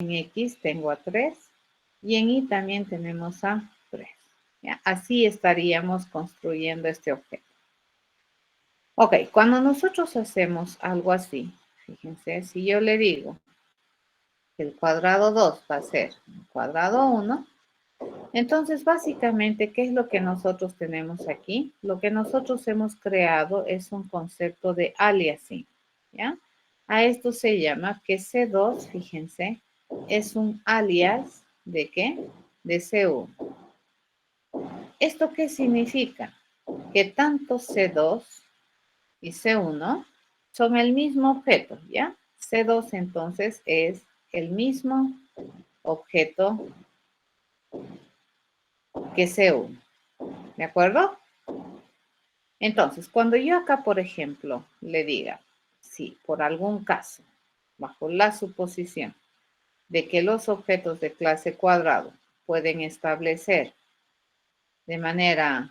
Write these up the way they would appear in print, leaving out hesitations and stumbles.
En X tengo a 3 y en Y también tenemos a 3. ¿Ya? Así estaríamos construyendo este objeto. Ok, cuando nosotros hacemos algo así, fíjense, si yo le digo que el cuadrado 2 va a ser el cuadrado 1, entonces básicamente, ¿qué es lo que nosotros tenemos aquí? Lo que nosotros hemos creado es un concepto de aliasing, ¿ya? A esto se llama que C2, fíjense, es un alias ¿de qué? De C1. ¿Esto qué significa? Que tanto C2 y C1 son el mismo objeto, ¿ya? C2 entonces es el mismo objeto que C1, ¿de acuerdo? Entonces, cuando yo acá, por ejemplo, le diga, si por algún caso, bajo la suposición de que los objetos de clase cuadrado pueden establecer de manera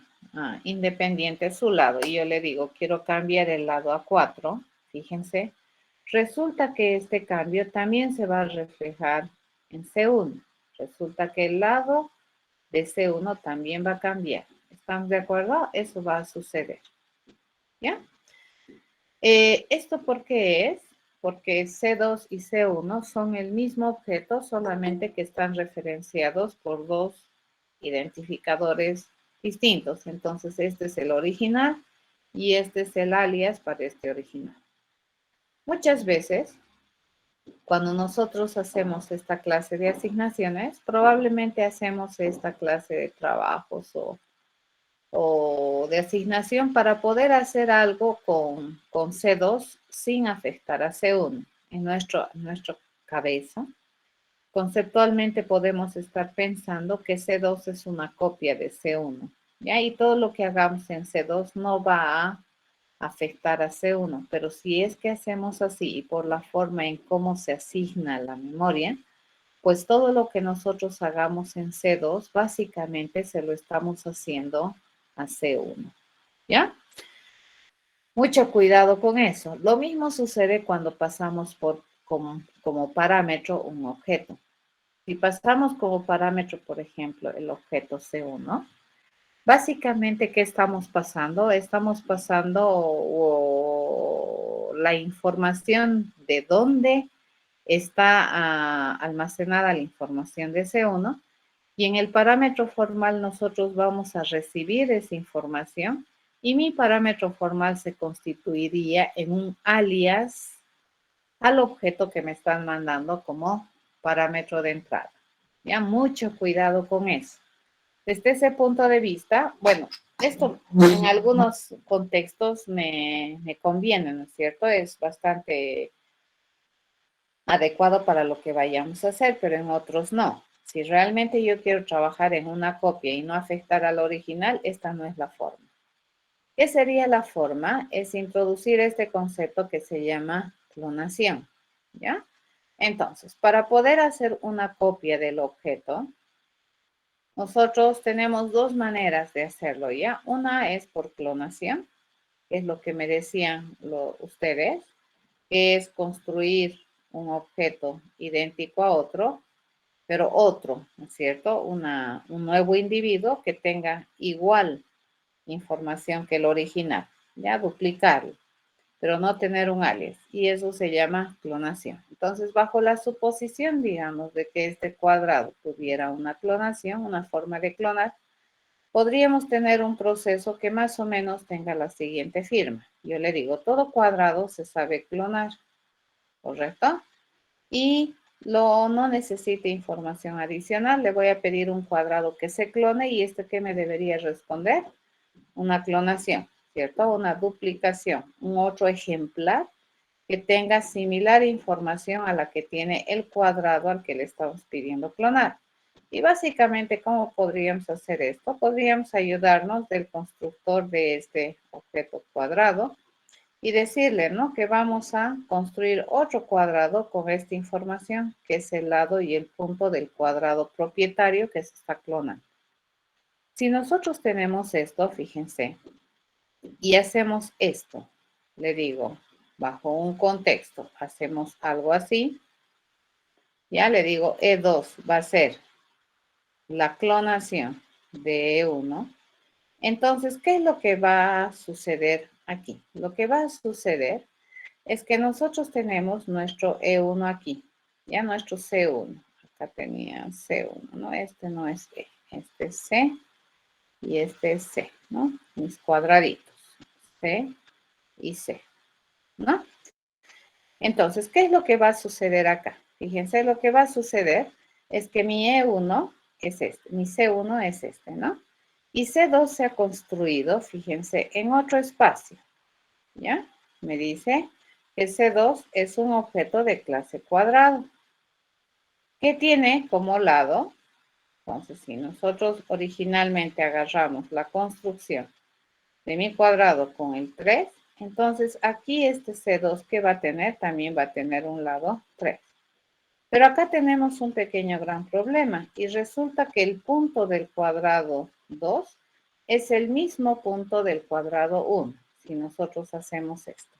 independiente su lado, y yo le digo, quiero cambiar el lado a 4, fíjense, resulta que este cambio también se va a reflejar en C1. Resulta que el lado de C1 también va a cambiar. ¿Están de acuerdo? Eso va a suceder. ¿Ya? ¿Esto por qué es? Porque C2 y C1 son el mismo objeto, solamente que están referenciados por dos identificadores distintos. Entonces, este es el original y este es el alias para este original. Muchas veces, cuando nosotros hacemos esta clase de asignaciones, probablemente hacemos esta clase de trabajos o de asignación para poder hacer algo con C2 sin afectar a C1. En nuestra cabeza, conceptualmente podemos estar pensando que C2 es una copia de C1. ¿Ya? Y todo lo que hagamos en C2 no va a afectar a C1, pero si es que hacemos así y por la forma en cómo se asigna la memoria, pues todo lo que nosotros hagamos en C2 básicamente se lo estamos haciendo a C1, ¿ya? Mucho cuidado con eso. Lo mismo sucede cuando pasamos como parámetro un objeto. Si pasamos como parámetro, por ejemplo, el objeto C1, básicamente, ¿qué estamos pasando? Estamos pasando la información de dónde está almacenada la información de C1 y en el parámetro formal nosotros vamos a recibir esa información y mi parámetro formal se constituiría en un alias al objeto que me están mandando como parámetro de entrada. Ya, mucho cuidado con eso. Desde ese punto de vista, bueno, esto en algunos contextos me conviene, ¿no es cierto? Es bastante adecuado para lo que vayamos a hacer, pero en otros no. Si realmente yo quiero trabajar en una copia y no afectar al original, esta no es la forma. ¿Qué sería la forma? Es introducir este concepto que se llama clonación, ¿ya? Entonces, para poder hacer una copia del objeto, nosotros tenemos dos maneras de hacerlo, ¿ya? Una es por clonación, que es lo que me decían ustedes, que es construir un objeto idéntico a otro, pero otro, ¿no es cierto? Un nuevo individuo que tenga igual información que el original, ya duplicarlo, pero no tener un alias. Y eso se llama clonación. Entonces, bajo la suposición, digamos, de que este cuadrado tuviera una clonación, una forma de clonar, podríamos tener un proceso que más o menos tenga la siguiente firma. Yo le digo, todo cuadrado se sabe clonar, ¿correcto? Y no necesita información adicional. Le voy a pedir un cuadrado que se clone y este que me debería responder, una clonación, ¿cierto? Una duplicación, un otro ejemplar que tenga similar información a la que tiene el cuadrado al que le estamos pidiendo clonar. Y básicamente, ¿cómo podríamos hacer esto? Podríamos ayudarnos del constructor de este objeto cuadrado y decirle, ¿no? Que vamos a construir otro cuadrado con esta información, que es el lado y el punto del cuadrado propietario que se está clonando. Si nosotros tenemos esto, fíjense, y hacemos esto, le digo, bajo un contexto, hacemos algo así, Ya le digo, E2 va a ser la clonación de E1. Entonces, ¿qué es lo que va a suceder aquí? Lo que va a suceder es que nosotros tenemos nuestro E1 aquí, ya nuestro C1. Acá tenía C1, ¿no? Este no es E, este es C y este es C, ¿no? Mis cuadraditos, C y C, ¿no? Entonces, ¿qué es lo que va a suceder acá? Fíjense, lo que va a suceder es que mi E1 es este, mi C1 es este, ¿no? Y C2 se ha construido, fíjense, en otro espacio, ¿ya? Me dice que C2 es un objeto de clase cuadrado. ¿Qué tiene como lado? Entonces, si nosotros originalmente agarramos la construcción de mi cuadrado con el 3, entonces aquí este C2 que va a tener, también va a tener un lado 3. Pero acá tenemos un pequeño gran problema y resulta que el punto del cuadrado 2 es el mismo punto del cuadrado 1, si nosotros hacemos esto.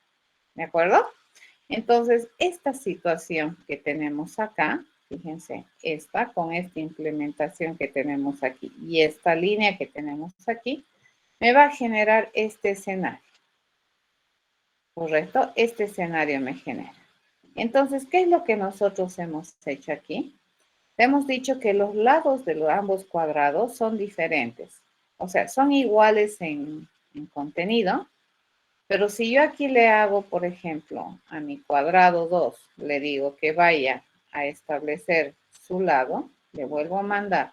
¿De acuerdo? Entonces, esta situación que tenemos acá, fíjense, esta con esta implementación que tenemos aquí y esta línea que tenemos aquí, me va a generar este escenario. ¿Correcto? Este escenario me genera. Entonces, ¿qué es lo que nosotros hemos hecho aquí? Hemos dicho que los lados de ambos cuadrados son diferentes. O sea, son iguales en contenido, pero si yo aquí le hago, por ejemplo, a mi cuadrado 2, le digo que vaya a establecer su lado, le vuelvo a mandar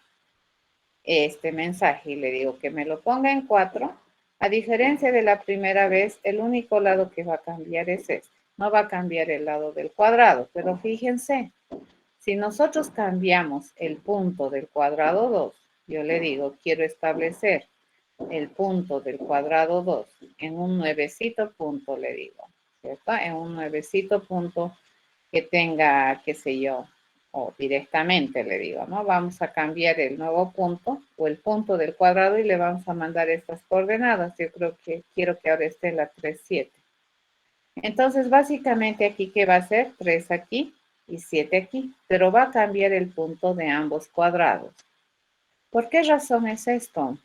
este mensaje y le digo que me lo ponga en 4, a diferencia de la primera vez, el único lado que va a cambiar es este. No va a cambiar el lado del cuadrado, pero fíjense, si nosotros cambiamos el punto del cuadrado 2, yo le digo, quiero establecer el punto del cuadrado 2 en un nuevecito punto, le digo, ¿cierto? En un nuevecito punto que tenga, qué sé yo, o directamente le digo, ¿no? Vamos a cambiar el nuevo punto o el punto del cuadrado y le vamos a mandar estas coordenadas. Yo creo que quiero que ahora esté la 3, 7. Entonces, básicamente aquí, ¿qué va a ser? 3 aquí y 7 aquí, pero va a cambiar el punto de ambos cuadrados. ¿Por qué razón es esto?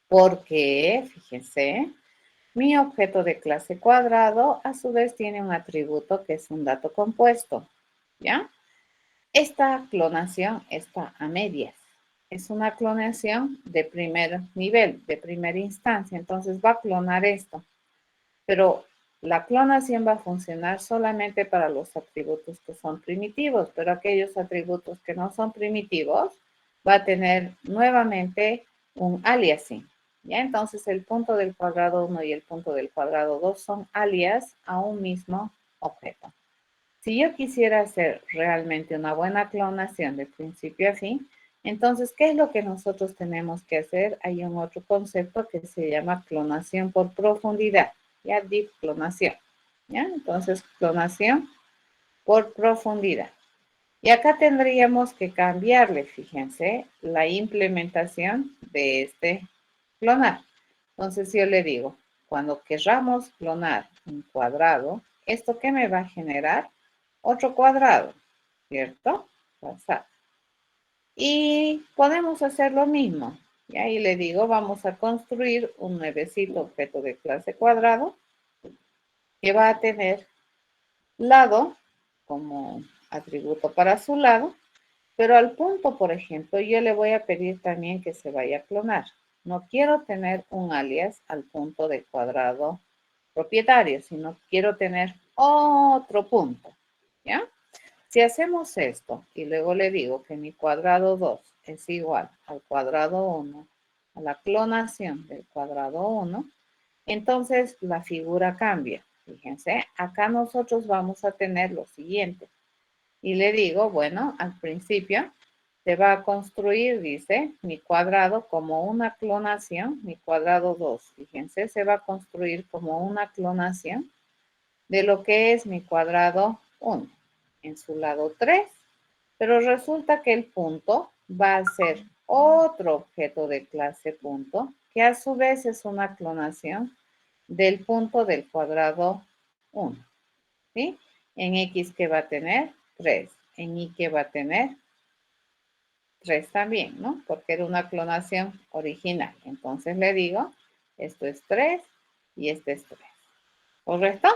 Porque, fíjense, mi objeto de clase cuadrado a su vez tiene un atributo que es un dato compuesto, ¿ya? Esta clonación está a medias. Es una clonación de primer nivel, de primera instancia. Entonces va a clonar esto. Pero la clonación va a funcionar solamente para los atributos que son primitivos, pero aquellos atributos que no son primitivos va a tener nuevamente un aliasing. ¿Ya? Entonces el punto del cuadrado 1 y el punto del cuadrado 2 son alias a un mismo objeto. Si yo quisiera hacer realmente una buena clonación de principio a fin, entonces, ¿qué es lo que nosotros tenemos que hacer? Hay un otro concepto que se llama clonación por profundidad, ya deep clonación, ¿ya? Entonces, clonación por profundidad. Y acá tendríamos que cambiarle, fíjense, la implementación de este clonar. Entonces, yo le digo, cuando querramos clonar un cuadrado, ¿esto qué me va a generar? Otro cuadrado, ¿cierto? Pasar. Y podemos hacer lo mismo. Y ahí le digo, vamos a construir un nuevecito objeto de clase cuadrado que va a tener lado como atributo para su lado, pero al punto, por ejemplo, yo le voy a pedir también que se vaya a clonar. No quiero tener un alias al punto del cuadrado propietario, sino quiero tener otro punto, ¿ya? Si hacemos esto y luego le digo que mi cuadrado 2 es igual al cuadrado 1, a la clonación del cuadrado 1, entonces la figura cambia. Fíjense, acá nosotros vamos a tener lo siguiente. Y le digo, bueno, al principio se va a construir, dice, mi cuadrado como una clonación, mi cuadrado 2, fíjense, se va a construir como una clonación de lo que es mi cuadrado 1 en su lado 3, pero resulta que el punto va a ser otro objeto de clase punto, que a su vez es una clonación del punto del cuadrado 1, ¿sí? En X que va a tener 3, en I que va a tener 3 también, ¿no? Porque era una clonación original. Entonces le digo, esto es 3 y este es 3. ¿Correcto?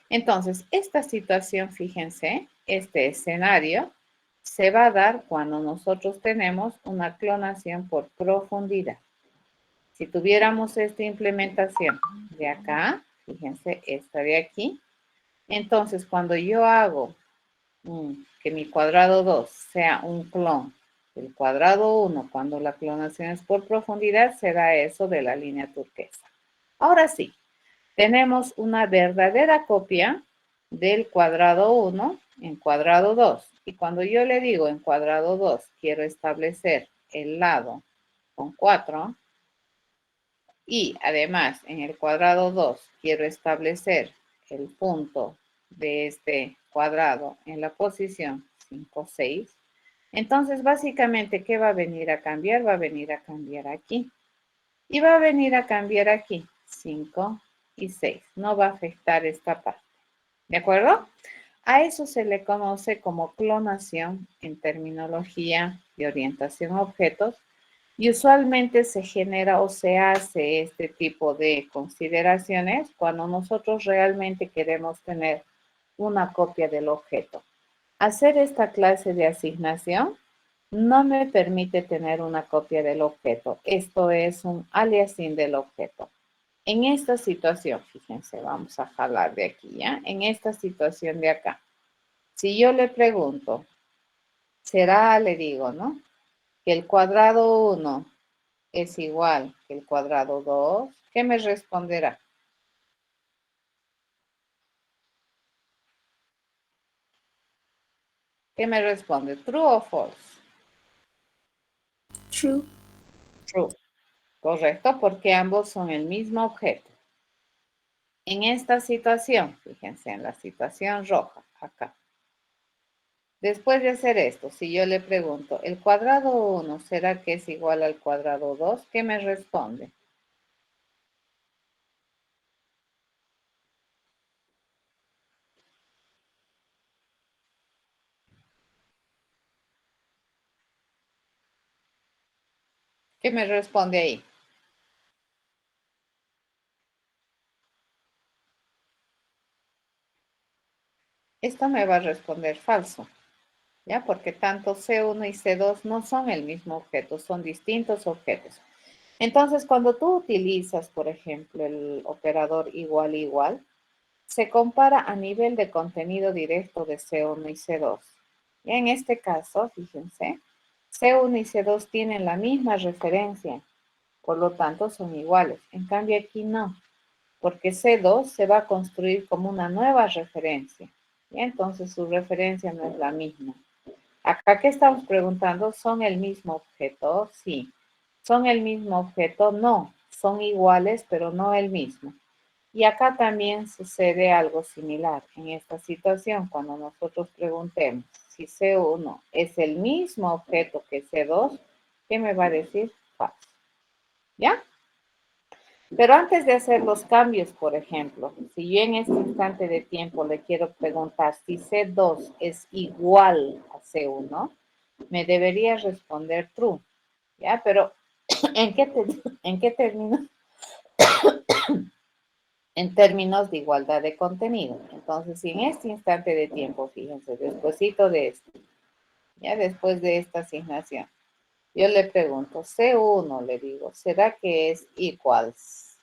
Entonces, esta situación, fíjense, este escenario se va a dar cuando nosotros tenemos una clonación por profundidad. Si tuviéramos esta implementación de acá, fíjense, esta de aquí, entonces cuando yo hago que mi cuadrado 2 sea un clon del cuadrado 1, cuando la clonación es por profundidad, será eso de la línea turquesa. Ahora sí, tenemos una verdadera copia del cuadrado 1 en cuadrado 2. Y cuando yo le digo en cuadrado 2, quiero establecer el lado con 4, y además en el cuadrado 2 quiero establecer el punto de este cuadrado en la posición 5, 6. Entonces, básicamente, ¿qué va a venir a cambiar? Va a venir a cambiar aquí. Y va a venir a cambiar aquí, 5 y 6. No va a afectar esta parte. ¿De acuerdo? A eso se le conoce como clonación en terminología de orientación a objetos. Y usualmente se genera o se hace este tipo de consideraciones cuando nosotros realmente queremos tener una copia del objeto. Hacer esta clase de asignación no me permite tener una copia del objeto. Esto es un aliasing del objeto. En esta situación, fíjense, vamos a jalar de aquí, ¿ya? En esta situación de acá. Si yo le pregunto, será, le digo, ¿no? Que el cuadrado 1 es igual que el cuadrado 2, ¿qué me responderá? ¿Qué me responde? ¿True o false? True. True. Correcto, porque ambos son el mismo objeto. En esta situación, fíjense, en la situación roja, acá. Después de hacer esto, si yo le pregunto, ¿el cuadrado 1 será que es igual al cuadrado 2? ¿Qué me responde? ¿Qué me responde ahí? Esto me va a responder falso, ¿ya? Porque tanto C1 y C2 no son el mismo objeto, son distintos objetos. Entonces, cuando tú utilizas, por ejemplo, el operador igual igual, se compara a nivel de contenido directo de C1 y C2. Y en este caso, fíjense, C1 y C2 tienen la misma referencia, por lo tanto son iguales. En cambio aquí no, porque C2 se va a construir como una nueva referencia. Y entonces su referencia no es la misma. Acá que estamos preguntando, ¿son el mismo objeto? Sí. ¿Son el mismo objeto? No. Son iguales, pero no el mismo. Y acá también sucede algo similar. En esta situación, cuando nosotros preguntemos si C1 es el mismo objeto que C2, ¿qué me va a decir? Falso. ¿Ya? Pero antes de hacer los cambios, por ejemplo, si yo en este instante de tiempo le quiero preguntar si C2 es igual a C1, me debería responder true, ¿ya? Pero ¿en qué términos? En términos de igualdad de contenido. Entonces, si en este instante de tiempo, fíjense, despuésito de esto, ya después de esta asignación, yo le pregunto, C1, le digo, ¿será que es equals?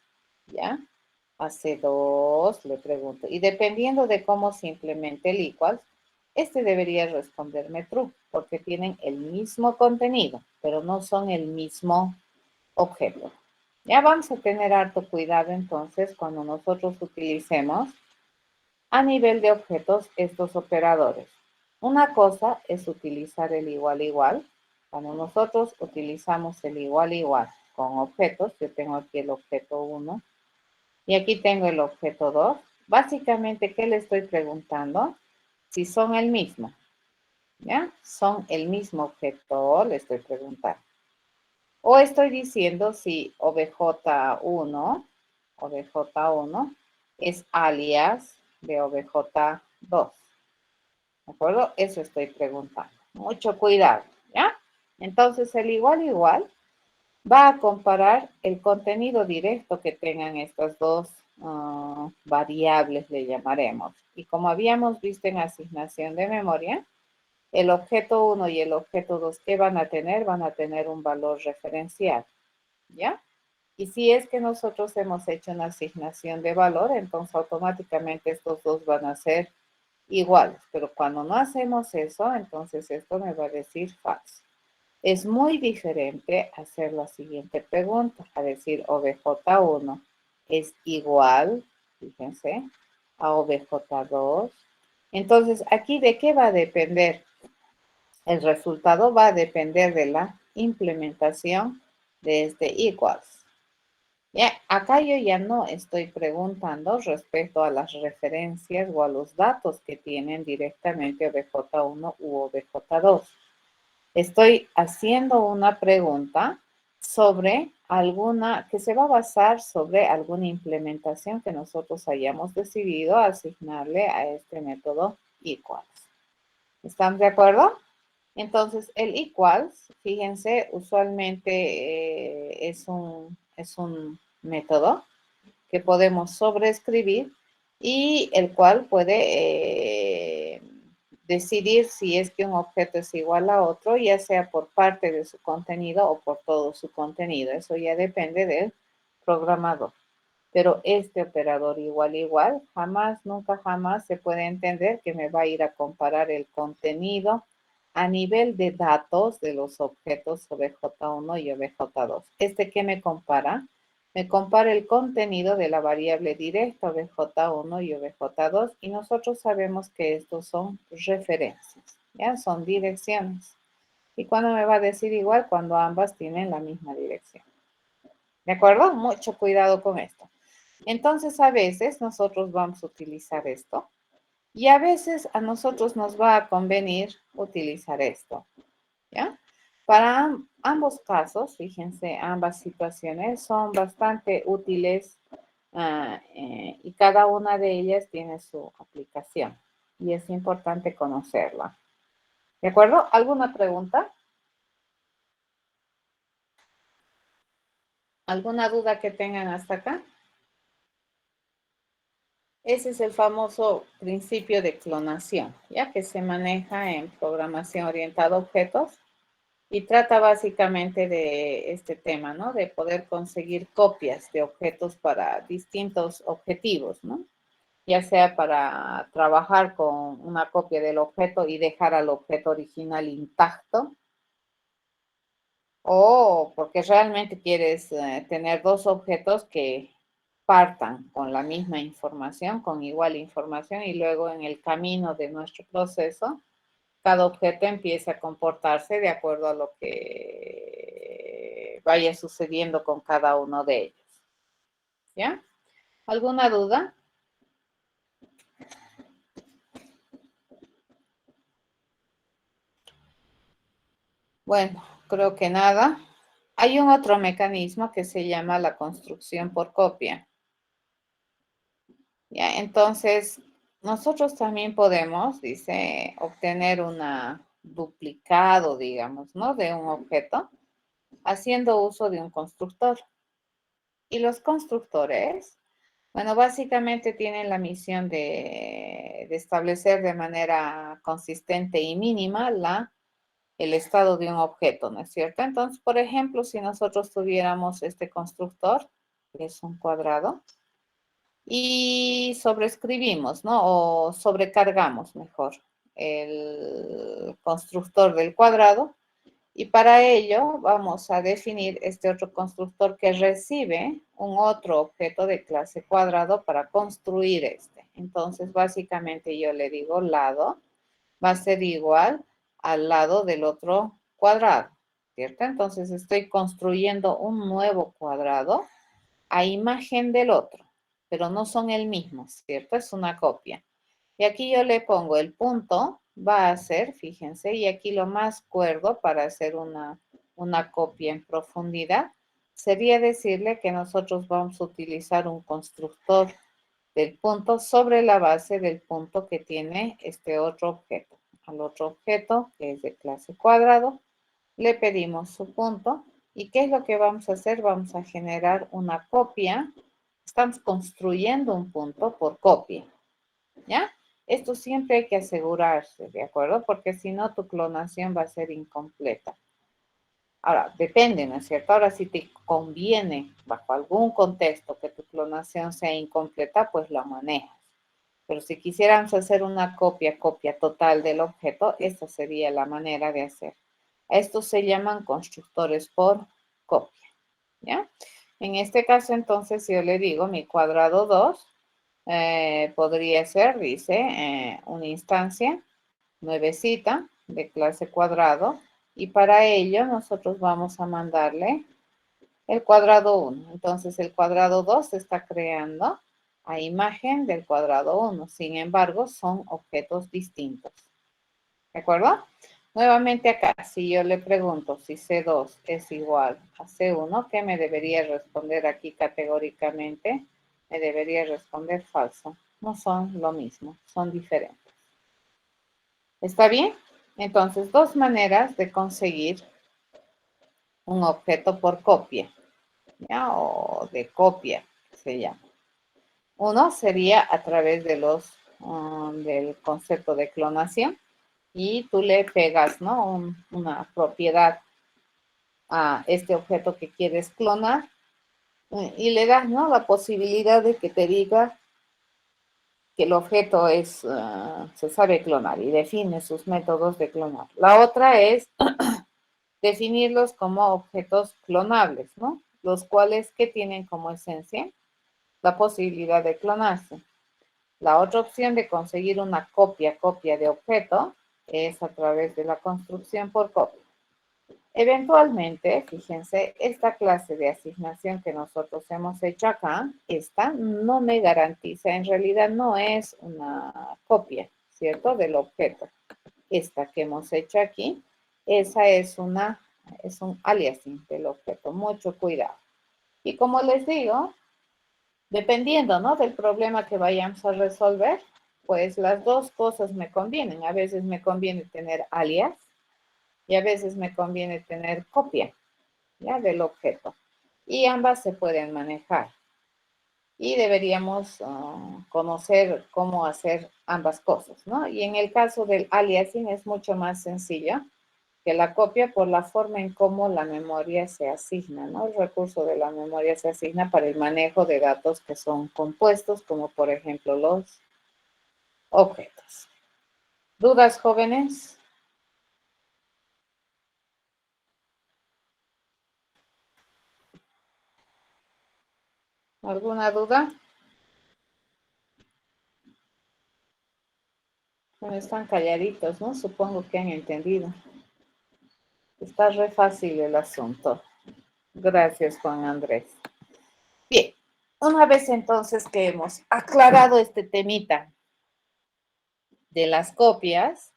¿Ya? A C2, le pregunto. Y dependiendo de cómo se implemente el equals, este debería responderme true, porque tienen el mismo contenido, pero no son el mismo objeto. Ya vamos a tener harto cuidado entonces cuando nosotros utilicemos a nivel de objetos estos operadores. Una cosa es utilizar el igual igual. Cuando nosotros utilizamos el igual igual con objetos, yo tengo aquí el objeto 1 y aquí tengo el objeto 2. Básicamente, ¿qué le estoy preguntando? Si son el mismo. ¿Ya? Son el mismo objeto, le estoy preguntando. O estoy diciendo si OBJ1 es alias de OBJ2. ¿De acuerdo? Eso estoy preguntando. Mucho cuidado, ¿ya? Entonces, el igual igual va a comparar el contenido directo que tengan estas dos variables, le llamaremos. Y como habíamos visto en asignación de memoria, el objeto 1 y el objeto 2 que van a tener un valor referencial, ¿ya? Y si es que nosotros hemos hecho una asignación de valor, entonces automáticamente estos dos van a ser iguales. Pero cuando no hacemos eso, entonces esto me va a decir falso. Es muy diferente hacer la siguiente pregunta, a decir OBJ1 es igual, fíjense, a OBJ2. Entonces, aquí ¿de qué va a depender? El resultado va a depender de la implementación de este equals. Ya, acá yo ya no estoy preguntando respecto a las referencias o a los datos que tienen directamente OBJ1 u OBJ2. Estoy haciendo una pregunta sobre alguna, que se va a basar sobre alguna implementación que nosotros hayamos decidido asignarle a este método equals. ¿Están de acuerdo? Entonces, el equals, fíjense, usualmente es un método que podemos sobreescribir y el cual puede decidir si es que un objeto es igual a otro, ya sea por parte de su contenido o por todo su contenido. Eso ya depende del programador. Pero este operador igual igual, jamás, nunca jamás se puede entender que me va a ir a comparar el contenido a nivel de datos de los objetos OBJ1 y OBJ2. ¿Este qué me compara? Me compara el contenido de la variable directa OBJ1 y OBJ2 y nosotros sabemos que estos son referencias, ¿ya? Son direcciones. ¿Y cuándo me va a decir igual? Cuando ambas tienen la misma dirección. ¿De acuerdo? Mucho cuidado con esto. Entonces, a veces nosotros vamos a utilizar esto y a veces a nosotros nos va a convenir utilizar esto, ¿ya? Para ambos casos, fíjense, ambas situaciones son bastante útiles y cada una de ellas tiene su aplicación y es importante conocerla. ¿De acuerdo? ¿Alguna pregunta? ¿Alguna duda que tengan hasta acá? Ese es el famoso principio de clonación, ya que se maneja en programación orientada a objetos y trata básicamente de este tema, ¿no? De poder conseguir copias de objetos para distintos objetivos, ¿no? Ya sea para trabajar con una copia del objeto y dejar al objeto original intacto, o porque realmente quieres tener dos objetos que partan con la misma información, con igual información, y luego en el camino de nuestro proceso, cada objeto empieza a comportarse de acuerdo a lo que vaya sucediendo con cada uno de ellos. ¿Ya? ¿Alguna duda? Bueno, creo que nada. Hay un otro mecanismo que se llama la construcción por copia. ¿Ya? Entonces, nosotros también podemos, dice, obtener una duplicado, digamos, ¿no? De un objeto haciendo uso de un constructor. Y los constructores, bueno, básicamente tienen la misión de establecer de manera consistente y mínima el estado de un objeto, ¿no es cierto? Entonces, por ejemplo, si nosotros tuviéramos este constructor, que es un cuadrado, y sobreescribimos, ¿no? O sobrecargamos mejor el constructor del cuadrado. Y para ello vamos a definir este otro constructor que recibe un otro objeto de clase cuadrado para construir este. Entonces, básicamente yo le digo lado va a ser igual al lado del otro cuadrado, ¿cierto? Entonces estoy construyendo un nuevo cuadrado a imagen del otro, pero no son el mismo, ¿cierto? Es una copia. Y aquí yo le pongo el punto, va a ser, fíjense, y aquí lo más cuerdo para hacer una copia en profundidad sería decirle que nosotros vamos a utilizar un constructor del punto sobre la base del punto que tiene este otro objeto. al otro objeto, que es de clase cuadrado, le pedimos su punto. ¿Y qué es lo que vamos a hacer? Vamos a generar una copia. Estamos construyendo un punto por copia, ¿ya? Esto siempre hay que asegurarse, ¿de acuerdo? Porque si no, tu clonación va a ser incompleta. Ahora, depende, ¿no es cierto? Ahora, si te conviene, bajo algún contexto, que tu clonación sea incompleta, pues la manejas. Pero si quisiéramos hacer una copia total del objeto, esta sería la manera de hacer. A estos se llaman constructores por copia, ¿ya? En este caso, entonces, si yo le digo mi cuadrado 2, podría ser, dice, una instancia nuevecita de clase cuadrado, y para ello nosotros vamos a mandarle el cuadrado 1. Entonces el cuadrado 2 se está creando a imagen del cuadrado 1. Sin embargo, son objetos distintos. ¿De acuerdo? Nuevamente acá, si yo le pregunto si C2 es igual a C1, ¿qué me debería responder aquí categóricamente? Me debería responder falso. No son lo mismo, son diferentes. ¿Está bien? Entonces, dos maneras de conseguir un objeto por copia, ¿ya? O de copia, se llama. Uno sería a través de del concepto de clonación, y tú le pegas, ¿no? Una propiedad a este objeto que quieres clonar, y le das, ¿no? La posibilidad de que te diga que el objeto se sabe clonar y define sus métodos de clonar. La otra es definirlos como objetos clonables, ¿no? Los cuales que tienen como esencia la posibilidad de clonarse. La otra opción de conseguir una copia de objeto es a través de la construcción por copia. Eventualmente, fíjense, esta clase de asignación que nosotros hemos hecho acá, esta no me garantiza, en realidad no es una copia, ¿cierto? Del objeto. Esta que hemos hecho aquí, esa es un aliasing del objeto. Mucho cuidado. Y como les digo, dependiendo, ¿no? Del problema que vayamos a resolver, pues las dos cosas me convienen. A veces me conviene tener alias y a veces me conviene tener copia, ¿ya? Del objeto. Y ambas se pueden manejar. Y deberíamos conocer cómo hacer ambas cosas, ¿no? Y en el caso del aliasing es mucho más sencillo que la copia por la forma en cómo la memoria se asigna, ¿no? El recurso de la memoria se asigna para el manejo de datos que son compuestos, como por ejemplo los objetos. ¿Dudas, jóvenes? ¿Alguna duda? Bueno, están calladitos, ¿no? Supongo que han entendido. Está re fácil el asunto. Gracias, Juan Andrés. Bien, una vez entonces que hemos aclarado este temita de las copias,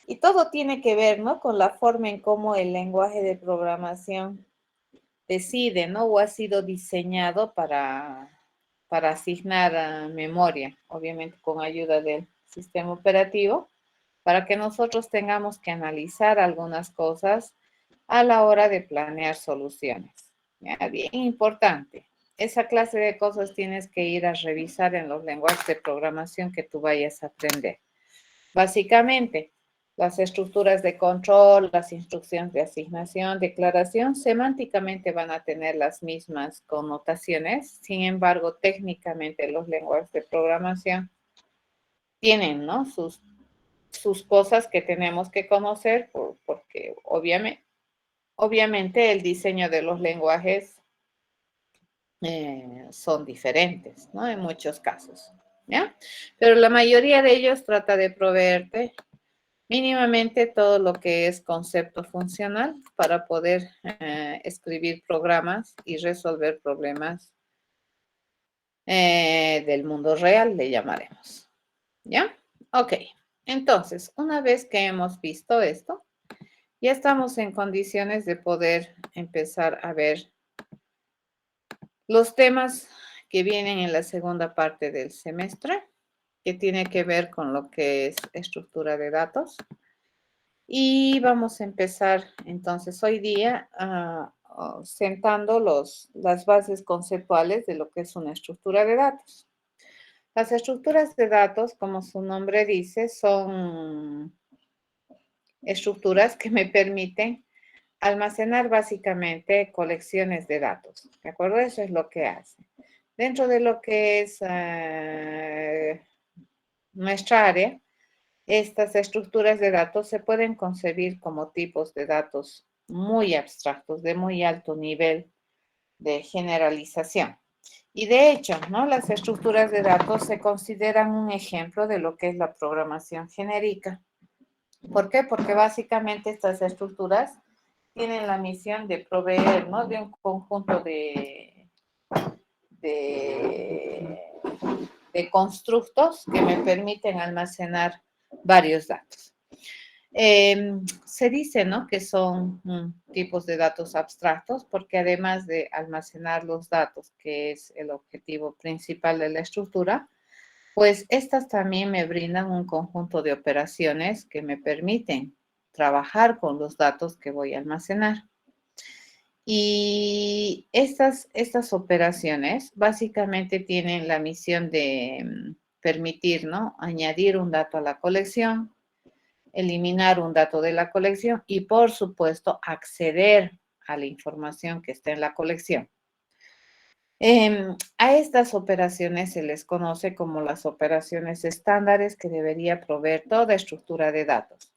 y todo tiene que ver, ¿no? Con la forma en cómo el lenguaje de programación decide, ¿no? O ha sido diseñado para asignar memoria, obviamente con ayuda del sistema operativo, para que nosotros tengamos que analizar algunas cosas a la hora de planear soluciones. ¿Ya? Bien importante. Esa clase de cosas tienes que ir a revisar en los lenguajes de programación que tú vayas a aprender. Básicamente, las estructuras de control, las instrucciones de asignación, declaración, semánticamente van a tener las mismas connotaciones. Sin embargo, técnicamente los lenguajes de programación tienen, ¿no? sus cosas que tenemos que conocer porque obviamente el diseño de los lenguajes son diferentes, ¿no? En muchos casos, ¿ya? Pero la mayoría de ellos trata de proveerte mínimamente todo lo que es concepto funcional para poder escribir programas y resolver problemas del mundo real, le llamaremos. ¿Ya? Ok. Entonces, una vez que hemos visto esto, ya estamos en condiciones de poder empezar a ver los temas que vienen en la segunda parte del semestre, que tiene que ver con lo que es estructura de datos. Y vamos a empezar entonces hoy día sentando las bases conceptuales de lo que es una estructura de datos. Las estructuras de datos, como su nombre dice, son estructuras que me permiten almacenar básicamente colecciones de datos. ¿De acuerdo? Eso es lo que hace. Dentro de lo que es nuestra área, estas estructuras de datos se pueden concebir como tipos de datos muy abstractos, de muy alto nivel de generalización. Y de hecho, ¿no? Las estructuras de datos se consideran un ejemplo de lo que es la programación genérica. ¿Por qué? Porque básicamente estas estructuras tienen la misión de proveer, ¿no? De un conjunto de, de constructos que me permiten almacenar varios datos. Se dice, ¿no? Que son tipos de datos abstractos porque además de almacenar los datos, que es el objetivo principal de la estructura, pues estas también me brindan un conjunto de operaciones que me permiten trabajar con los datos que voy a almacenar. Y estas operaciones básicamente tienen la misión de permitir, ¿no? Añadir un dato a la colección, eliminar un dato de la colección y, por supuesto, acceder a la información que está en la colección. A estas operaciones se les conoce como las operaciones estándares que debería proveer toda estructura de datos.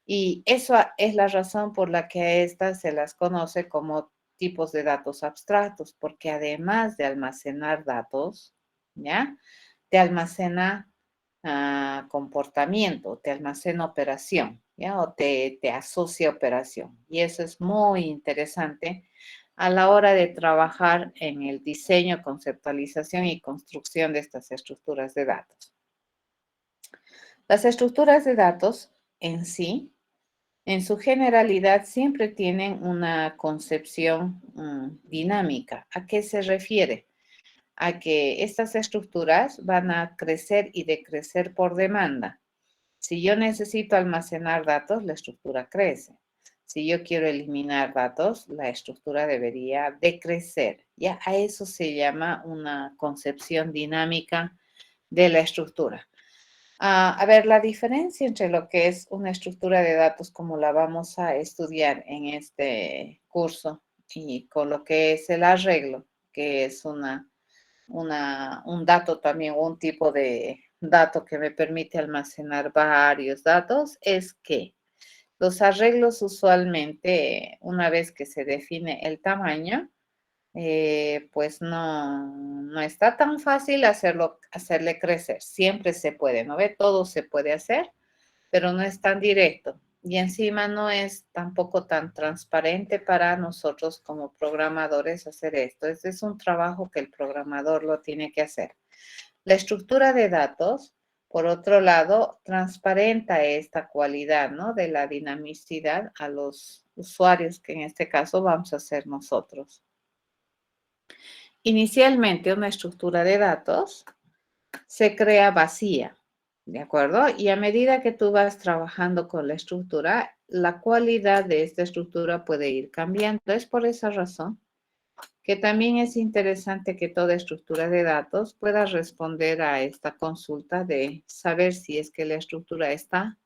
Y eso es la razón por la que a estas se las conoce como tipos de datos abstractos, porque además de almacenar datos, ¿ya? Te almacena comportamiento, te almacena operación, ¿ya? O te asocia operación. Y eso es muy interesante a la hora de trabajar en el diseño, conceptualización y construcción de estas estructuras de datos. Las estructuras de datos en sí, en su generalidad, siempre tienen una concepción dinámica. ¿A qué se refiere? A que estas estructuras van a crecer y decrecer por demanda. Si yo necesito almacenar datos, la estructura crece. Si yo quiero eliminar datos, la estructura debería decrecer. Ya a eso se llama una concepción dinámica de la estructura. A ver, la diferencia entre lo que es una estructura de datos como la vamos a estudiar en este curso y con lo que es el arreglo, que es un dato también, un tipo de dato que me permite almacenar varios datos, es que los arreglos usualmente, una vez que se define el tamaño, pues no está tan fácil hacerle crecer. Siempre se puede, ¿no ve? Todo se puede hacer, pero no es tan directo. Y encima no es tampoco tan transparente para nosotros como programadores hacer esto. Este es un trabajo que el programador lo tiene que hacer. La estructura de datos, por otro lado, transparenta esta cualidad, ¿no? De la dinamicidad a los usuarios, que en este caso vamos a ser nosotros. Inicialmente, una estructura de datos se crea vacía, ¿de acuerdo? Y a medida que tú vas trabajando con la estructura, la cualidad de esta estructura puede ir cambiando. Es por esa razón que también es interesante que toda estructura de datos pueda responder a esta consulta de saber si es que la estructura está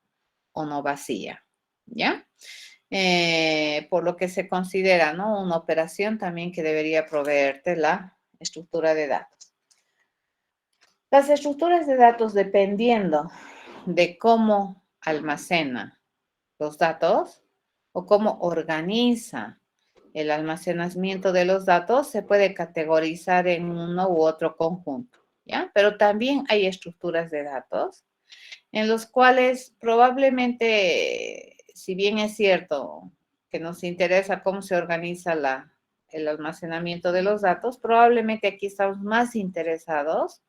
o no vacía, ¿ya? Por lo que se considera, ¿no? Una operación también que debería proveerte la estructura de datos. Las estructuras de datos, dependiendo de cómo almacena los datos o cómo organiza el almacenamiento de los datos, se puede categorizar en uno u otro conjunto, ¿ya? Pero también hay estructuras de datos en los cuales probablemente, si bien es cierto que nos interesa cómo se organiza el almacenamiento de los datos, probablemente aquí estamos más interesados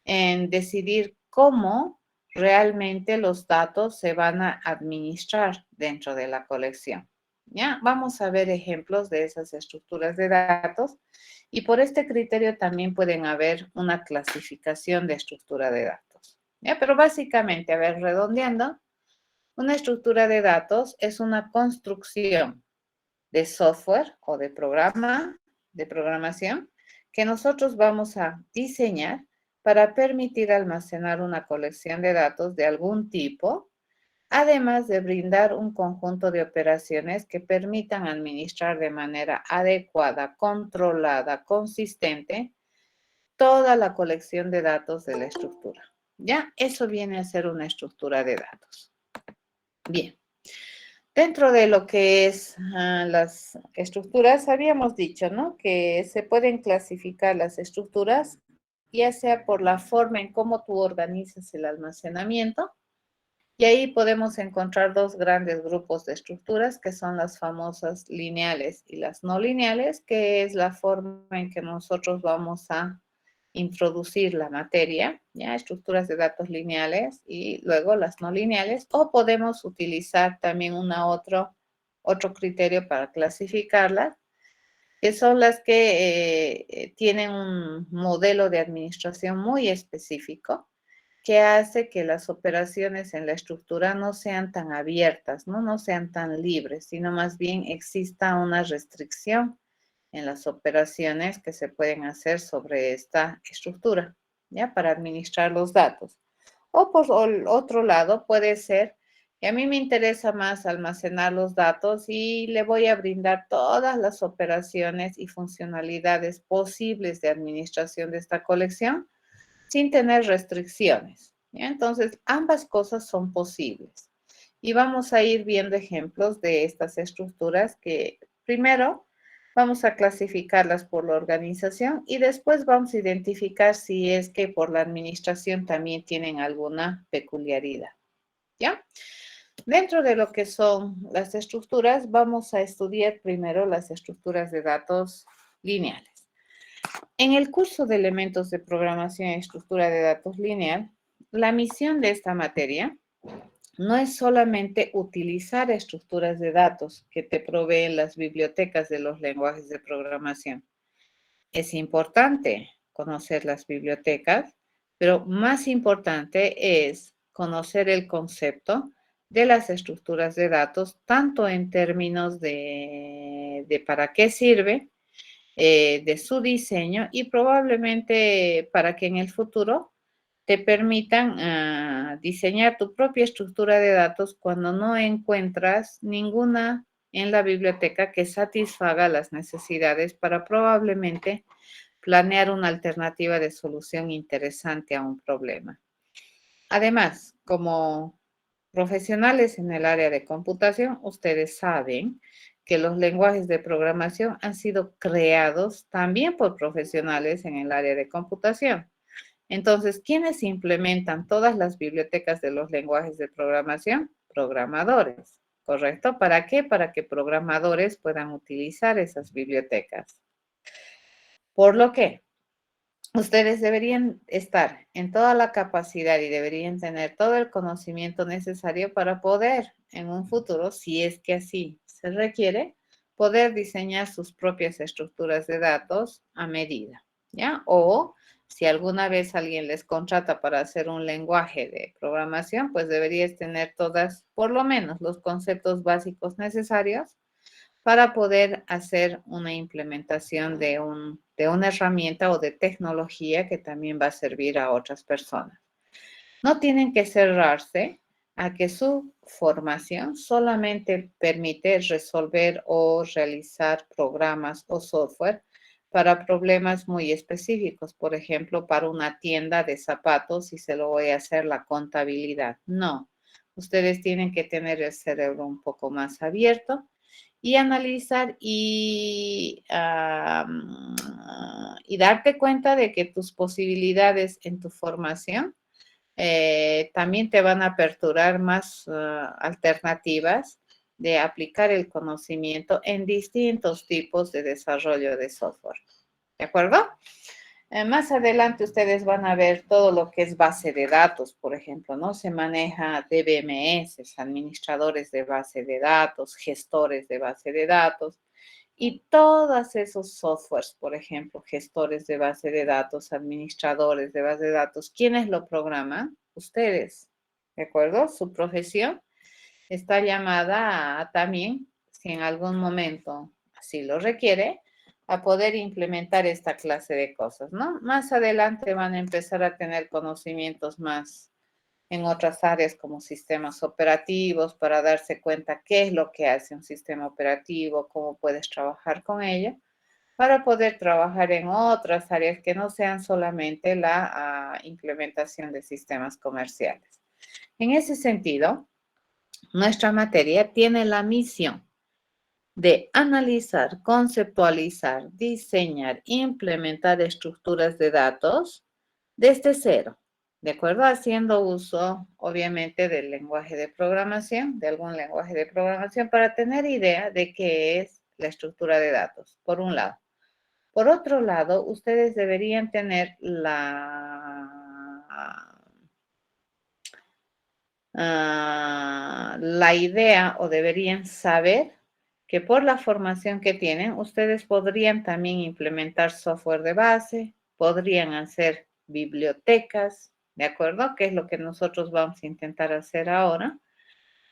en decidir cómo realmente los datos se van a administrar dentro de la colección. ¿Ya? Vamos a ver ejemplos de esas estructuras de datos y por este criterio también pueden haber una clasificación de estructura de datos. ¿Ya? Pero básicamente, a ver, redondeando, Una estructura de datos es una construcción de software o de programación, que nosotros vamos a diseñar para permitir almacenar una colección de datos de algún tipo, además de brindar un conjunto de operaciones que permitan administrar de manera adecuada, controlada, consistente, toda la colección de datos de la estructura. ¿Ya? Eso viene a ser una estructura de datos. Bien. Dentro de lo que es las estructuras, habíamos dicho, ¿no? Que se pueden clasificar las estructuras, ya sea por la forma en cómo tú organizas el almacenamiento, y ahí podemos encontrar dos grandes grupos de estructuras, que son las famosas lineales y las no lineales, que es la forma en que nosotros vamos a introducir la materia, ya estructuras de datos lineales y luego las no lineales, o podemos utilizar también otro criterio para clasificarlas, que son las que tienen un modelo de administración muy específico que hace que las operaciones en la estructura no sean tan abiertas, no sean tan libres, sino más bien exista una restricción en las operaciones que se pueden hacer sobre esta estructura, ¿ya? Para administrar los datos. O por otro lado, puede ser que a mí me interesa más almacenar los datos y le voy a brindar todas las operaciones y funcionalidades posibles de administración de esta colección sin tener restricciones, ¿ya? Entonces, ambas cosas son posibles. Y vamos a ir viendo ejemplos de estas estructuras que primero vamos a clasificarlas por la organización y después vamos a identificar si es que por la administración también tienen alguna peculiaridad, ¿ya? Dentro de lo que son las estructuras, vamos a estudiar primero las estructuras de datos lineales. En el curso de elementos de programación y estructura de datos lineal, la misión de esta materia no es solamente utilizar estructuras de datos que te proveen las bibliotecas de los lenguajes de programación. Es importante conocer las bibliotecas, pero más importante es conocer el concepto de las estructuras de datos, tanto en términos de para qué sirve, de su diseño y probablemente para que en el futuro te permitan diseñar tu propia estructura de datos cuando no encuentras ninguna en la biblioteca que satisfaga las necesidades para probablemente planear una alternativa de solución interesante a un problema. Además, como profesionales en el área de computación, ustedes saben que los lenguajes de programación han sido creados también por profesionales en el área de computación. Entonces, ¿quiénes implementan todas las bibliotecas de los lenguajes de programación? Programadores, ¿correcto? ¿Para qué? Para que programadores puedan utilizar esas bibliotecas. Por lo que ustedes deberían estar en toda la capacidad y deberían tener todo el conocimiento necesario para poder en un futuro, si es que así se requiere, poder diseñar sus propias estructuras de datos a medida, ¿ya? O si alguna vez alguien les contrata para hacer un lenguaje de programación, pues deberías tener todas, por lo menos, los conceptos básicos necesarios para poder hacer una implementación de una herramienta o de tecnología que también va a servir a otras personas. No tienen que cerrarse a que su formación solamente permite resolver o realizar programas o software para problemas muy específicos, por ejemplo, para una tienda de zapatos y se lo voy a hacer la contabilidad. No, ustedes tienen que tener el cerebro un poco más abierto y analizar y darte cuenta de que tus posibilidades en tu formación también te van a aperturar más alternativas de aplicar el conocimiento en distintos tipos de desarrollo de software. ¿De acuerdo? Más adelante ustedes van a ver todo lo que es base de datos, por ejemplo, ¿no? Se maneja DBMS, administradores de base de datos, gestores de base de datos y todos esos softwares, por ejemplo, gestores de base de datos, administradores de base de datos, ¿quiénes lo programan? Ustedes, ¿de acuerdo? Su profesión está llamada a también, si en algún momento así lo requiere, a poder implementar esta clase de cosas, ¿no? Más adelante van a empezar a tener conocimientos más en otras áreas como sistemas operativos para darse cuenta qué es lo que hace un sistema operativo, cómo puedes trabajar con ella, para poder trabajar en otras áreas que no sean solamente la implementación de sistemas comerciales. En ese sentido, nuestra materia tiene la misión de analizar, conceptualizar, diseñar, implementar estructuras de datos desde cero, ¿de acuerdo? Haciendo uso, obviamente, del lenguaje de programación, de algún lenguaje de programación, para tener idea de qué es la estructura de datos, por un lado. Por otro lado, ustedes deberían tener la idea o deberían saber que por la formación que tienen, ustedes podrían también implementar software de base, podrían hacer bibliotecas, ¿de acuerdo? Que es lo que nosotros vamos a intentar hacer ahora.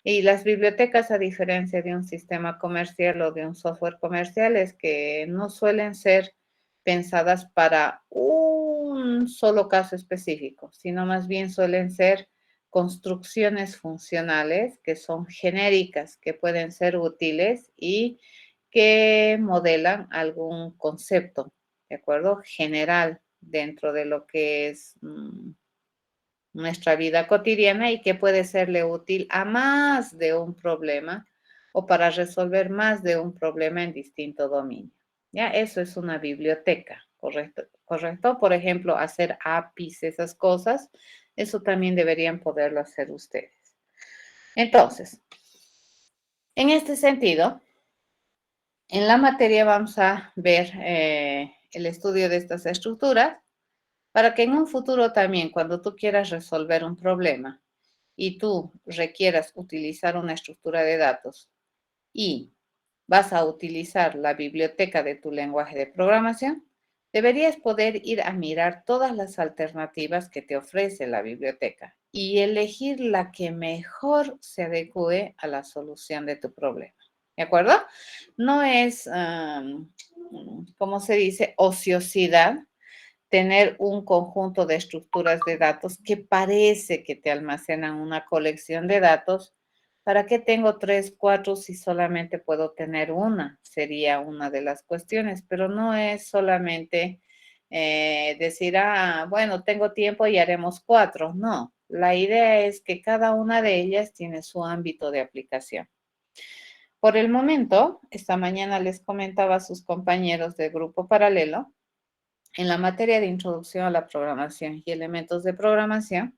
Y las bibliotecas, a diferencia de un sistema comercial o de un software comercial, es que no suelen ser pensadas para un solo caso específico, sino más bien suelen ser construcciones funcionales que son genéricas, que pueden ser útiles y que modelan algún concepto, ¿de acuerdo? General dentro de lo que es nuestra vida cotidiana y que puede serle útil a más de un problema o para resolver más de un problema en distinto dominio. Ya, eso es una biblioteca, ¿correcto? ¿Correcto? Por ejemplo, hacer APIs, esas cosas, eso también deberían poderlo hacer ustedes. Entonces, en este sentido, en la materia vamos a ver el estudio de estas estructuras para que en un futuro también, cuando tú quieras resolver un problema, y tú requieras utilizar una estructura de datos y vas a utilizar la biblioteca de tu lenguaje de programación, deberías poder ir a mirar todas las alternativas que te ofrece la biblioteca y elegir la que mejor se adecue a la solución de tu problema. ¿De acuerdo? No es, ¿cómo se dice? Ociosidad tener un conjunto de estructuras de datos que parece que te almacenan una colección de datos. ¿Para qué tengo 3, 4 si solamente puedo tener una? Sería una de las cuestiones, pero no es solamente decir, bueno, tengo tiempo y haremos 4. No, la idea es que cada una de ellas tiene su ámbito de aplicación. Por el momento, esta mañana les comentaba a sus compañeros de grupo paralelo en la materia de introducción a la programación y elementos de programación,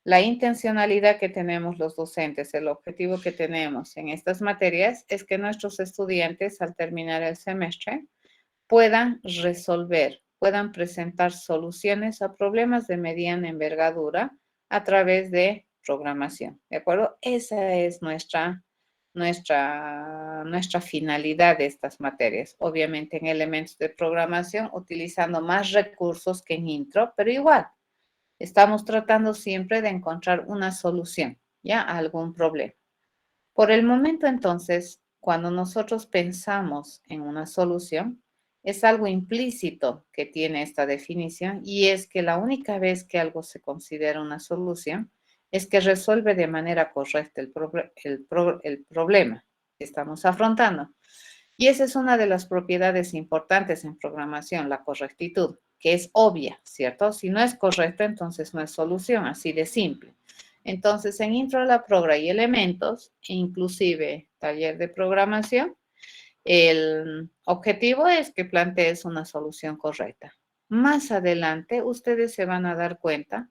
la intencionalidad que tenemos los docentes, el objetivo que tenemos en estas materias es que nuestros estudiantes al terminar el semestre puedan resolver, puedan presentar soluciones a problemas de mediana envergadura a través de programación, ¿de acuerdo? Esa es nuestra finalidad de estas materias. Obviamente en elementos de programación utilizando más recursos que en intro, pero igual estamos tratando siempre de encontrar una solución, ¿ya? A algún problema. Por el momento, entonces, cuando nosotros pensamos en una solución, es algo implícito que tiene esta definición y es que la única vez que algo se considera una solución es que resuelve de manera correcta el problema que estamos afrontando. Y esa es una de las propiedades importantes en programación, la correctitud, que es obvia, ¿cierto? Si no es correcta, entonces no es solución, así de simple. Entonces, en Intro a la Progra y elementos, e inclusive taller de programación, el objetivo es que plantees una solución correcta. Más adelante, ustedes se van a dar cuenta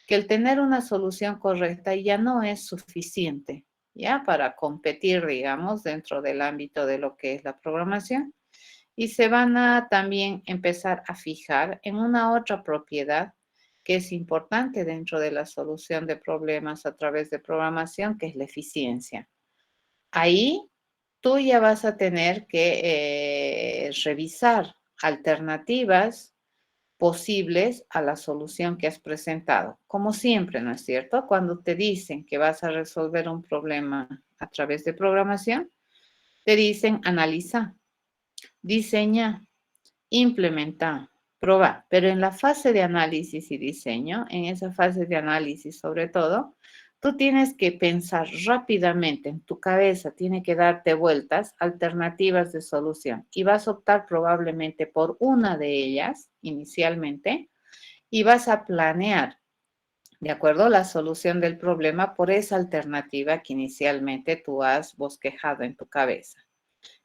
que el tener una solución correcta ya no es suficiente, ¿ya? Para competir, digamos, dentro del ámbito de lo que es la programación. Y se van a también empezar a fijar en una otra propiedad que es importante dentro de la solución de problemas a través de programación, que es la eficiencia. Ahí tú ya vas a tener que revisar alternativas posibles a la solución que has presentado. Como siempre, ¿no es cierto? Cuando te dicen que vas a resolver un problema a través de programación, te dicen analiza, diseña, implementa, probar. Pero en la fase de análisis y diseño, en esa fase de análisis sobre todo, tú tienes que pensar rápidamente en tu cabeza, tiene que darte vueltas, alternativas de solución. Y vas a optar probablemente por una de ellas inicialmente y vas a planear, ¿de acuerdo? La solución del problema por esa alternativa que inicialmente tú has bosquejado en tu cabeza.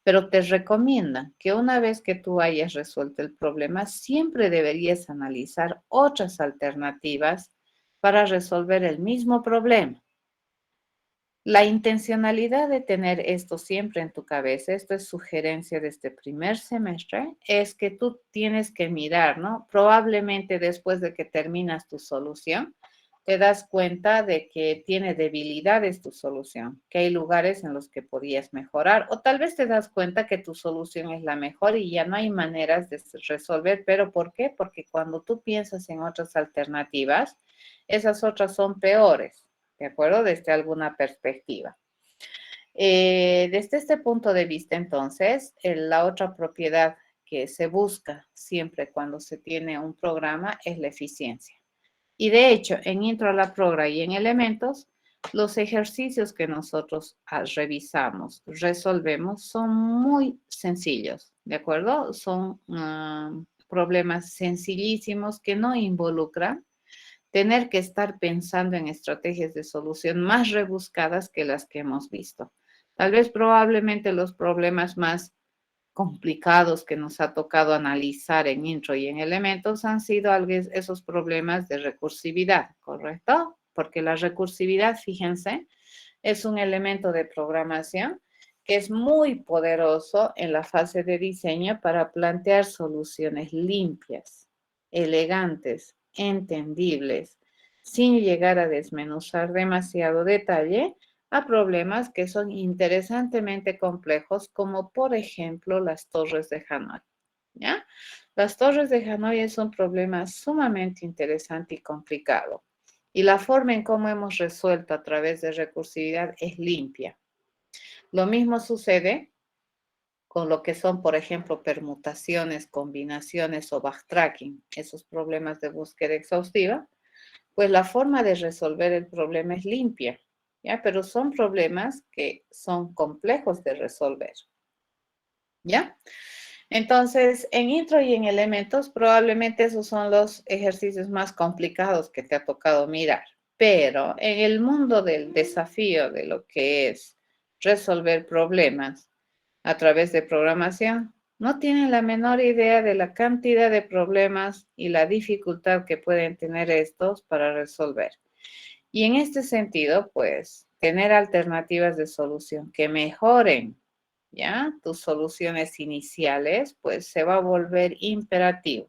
Pero te recomiendan que una vez que tú hayas resuelto el problema, siempre deberías analizar otras alternativas para resolver el mismo problema. La intencionalidad de tener esto siempre en tu cabeza, esto es sugerencia de este primer semestre, es que tú tienes que mirar, ¿no? Probablemente después de que terminas tu solución, te das cuenta de que tiene debilidades tu solución, que hay lugares en los que podías mejorar, o tal vez te das cuenta que tu solución es la mejor y ya no hay maneras de resolver, pero ¿por qué? Porque cuando tú piensas en otras alternativas, esas otras son peores. ¿De acuerdo? Desde alguna perspectiva. Desde este punto de vista, entonces, la otra propiedad que se busca siempre cuando se tiene un programa es la eficiencia. Y de hecho, en Intro a la Progra y en Elementos, los ejercicios que nosotros revisamos, resolvemos, son muy sencillos, ¿de acuerdo? Son problemas sencillísimos que no involucran tener que estar pensando en estrategias de solución más rebuscadas que las que hemos visto. Tal vez probablemente los problemas más complicados que nos ha tocado analizar en intro y en elementos han sido esos problemas de recursividad, ¿correcto? Porque la recursividad, fíjense, es un elemento de programación que es muy poderoso en la fase de diseño para plantear soluciones limpias, elegantes, entendibles, sin llegar a desmenuzar demasiado detalle a problemas que son interesantemente complejos, como por ejemplo las torres de Hanoi, ¿ya? Las torres de Hanoi es un problema sumamente interesante y complicado. Y la forma en cómo hemos resuelto a través de recursividad es limpia. Lo mismo sucede con lo que son, por ejemplo, permutaciones, combinaciones o backtracking, esos problemas de búsqueda exhaustiva, pues la forma de resolver el problema es limpia, ¿ya? Pero son problemas que son complejos de resolver, ¿ya? Entonces, en intro y en elementos, probablemente esos son los ejercicios más complicados que te ha tocado mirar. Pero en el mundo del desafío de lo que es resolver problemas a través de programación, no tienen la menor idea de la cantidad de problemas y la dificultad que pueden tener estos para resolver. Y en este sentido, pues, tener alternativas de solución que mejoren, ¿ya? Tus soluciones iniciales, pues se va a volver imperativo.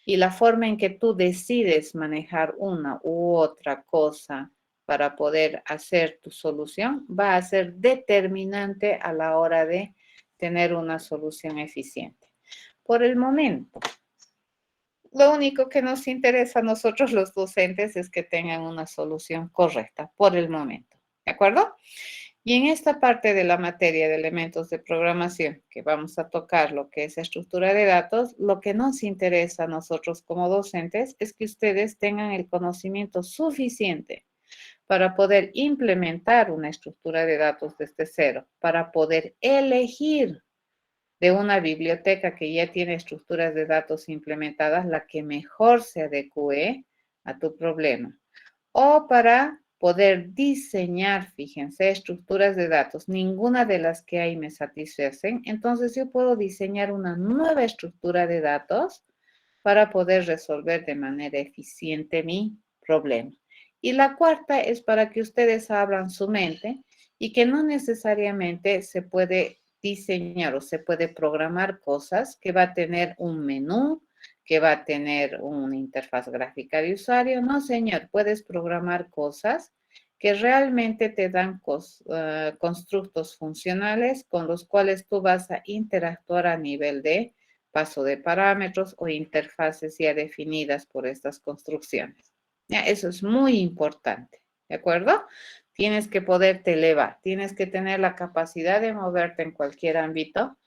Y la forma en que tú decides manejar una u otra cosa para poder hacer tu solución va a ser determinante a la hora de tener una solución eficiente. Por el momento, lo único que nos interesa a nosotros los docentes es que tengan una solución correcta por el momento. ¿De acuerdo? Y en esta parte de la materia de elementos de programación que vamos a tocar, lo que es estructura de datos, lo que nos interesa a nosotros como docentes es que ustedes tengan el conocimiento suficiente para poder implementar una estructura de datos desde cero, para poder elegir de una biblioteca que ya tiene estructuras de datos implementadas la que mejor se adecue a tu problema. O para poder diseñar, fíjense, estructuras de datos. Ninguna de las que hay me satisfacen. Entonces yo puedo diseñar una nueva estructura de datos para poder resolver de manera eficiente mi problema. Y la cuarta es para que ustedes abran su mente y que no necesariamente se puede diseñar o se puede programar cosas que va a tener un menú, que va a tener una interfaz gráfica de usuario. No, señor, puedes programar cosas que realmente te dan constructos funcionales con los cuales tú vas a interactuar a nivel de paso de parámetros o interfaces ya definidas por estas construcciones. ¿Ya? Eso es muy importante, ¿de acuerdo? Tienes que poderte elevar, tienes que tener la capacidad de moverte en cualquier ámbito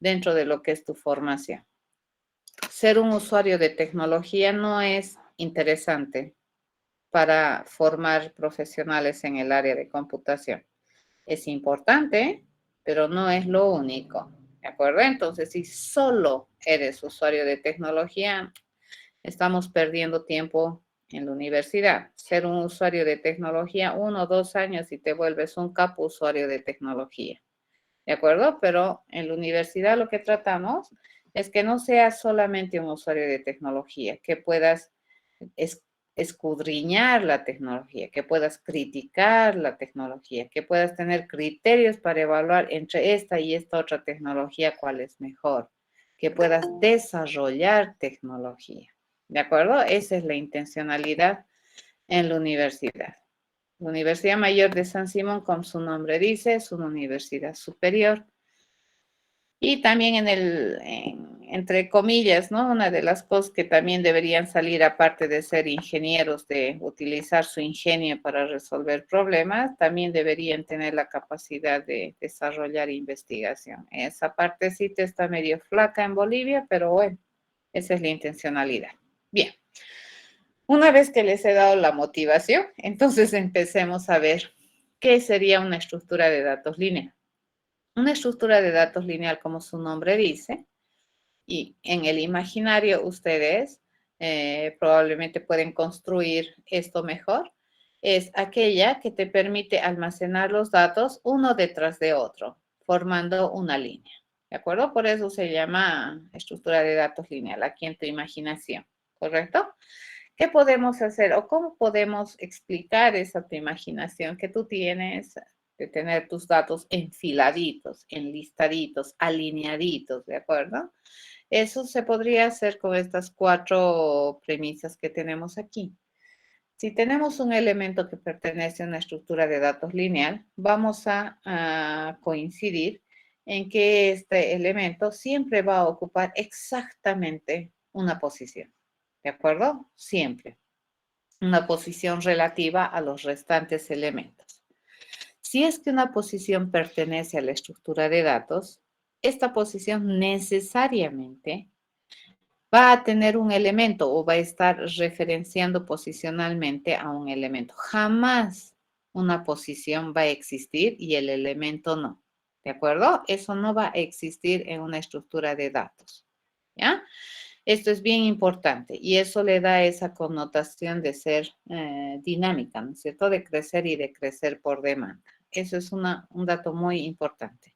dentro de lo que es tu formación. Ser un usuario de tecnología no es interesante para formar profesionales en el área de computación. Es importante, pero no es lo único, ¿de acuerdo? Entonces, si solo eres usuario de tecnología, estamos perdiendo tiempo en la universidad. Ser un usuario de tecnología, 1 o 2 años y te vuelves un capo usuario de tecnología, ¿de acuerdo? Pero en la universidad lo que tratamos es que no seas solamente un usuario de tecnología, que puedas escudriñar la tecnología, que puedas criticar la tecnología, que puedas tener criterios para evaluar entre esta y esta otra tecnología cuál es mejor, que puedas desarrollar tecnología. ¿De acuerdo? Esa es la intencionalidad en la universidad. La Universidad Mayor de San Simón, como su nombre dice, es una universidad superior. Y también entre comillas, ¿no? Una de las cosas que también deberían salir, aparte de ser ingenieros, de utilizar su ingenio para resolver problemas, también deberían tener la capacidad de desarrollar investigación. Esa partecita está medio flaca en Bolivia, pero bueno, esa es la intencionalidad. Bien. Una vez que les he dado la motivación, entonces empecemos a ver qué sería una estructura de datos lineal. Una estructura de datos lineal, como su nombre dice, y en el imaginario ustedes probablemente pueden construir esto mejor, es aquella que te permite almacenar los datos uno detrás de otro, formando una línea. ¿De acuerdo? Por eso se llama estructura de datos lineal, aquí en tu imaginación, ¿correcto? ¿Qué podemos hacer o cómo podemos explicar esa tu imaginación que tú tienes de tener tus datos enfiladitos, enlistaditos, alineaditos, ¿de acuerdo? Eso se podría hacer con estas 4 premisas que tenemos aquí. Si tenemos un elemento que pertenece a una estructura de datos lineal, vamos a coincidir en que este elemento siempre va a ocupar exactamente una posición. ¿De acuerdo? Siempre. Una posición relativa a los restantes elementos. Si es que una posición pertenece a la estructura de datos, esta posición necesariamente va a tener un elemento o va a estar referenciando posicionalmente a un elemento. Jamás una posición va a existir y el elemento no. ¿De acuerdo? Eso no va a existir en una estructura de datos. ¿Ya? Esto es bien importante y eso le da esa connotación de ser dinámica, ¿no es cierto? De crecer y de crecer por demanda. Eso es un dato muy importante.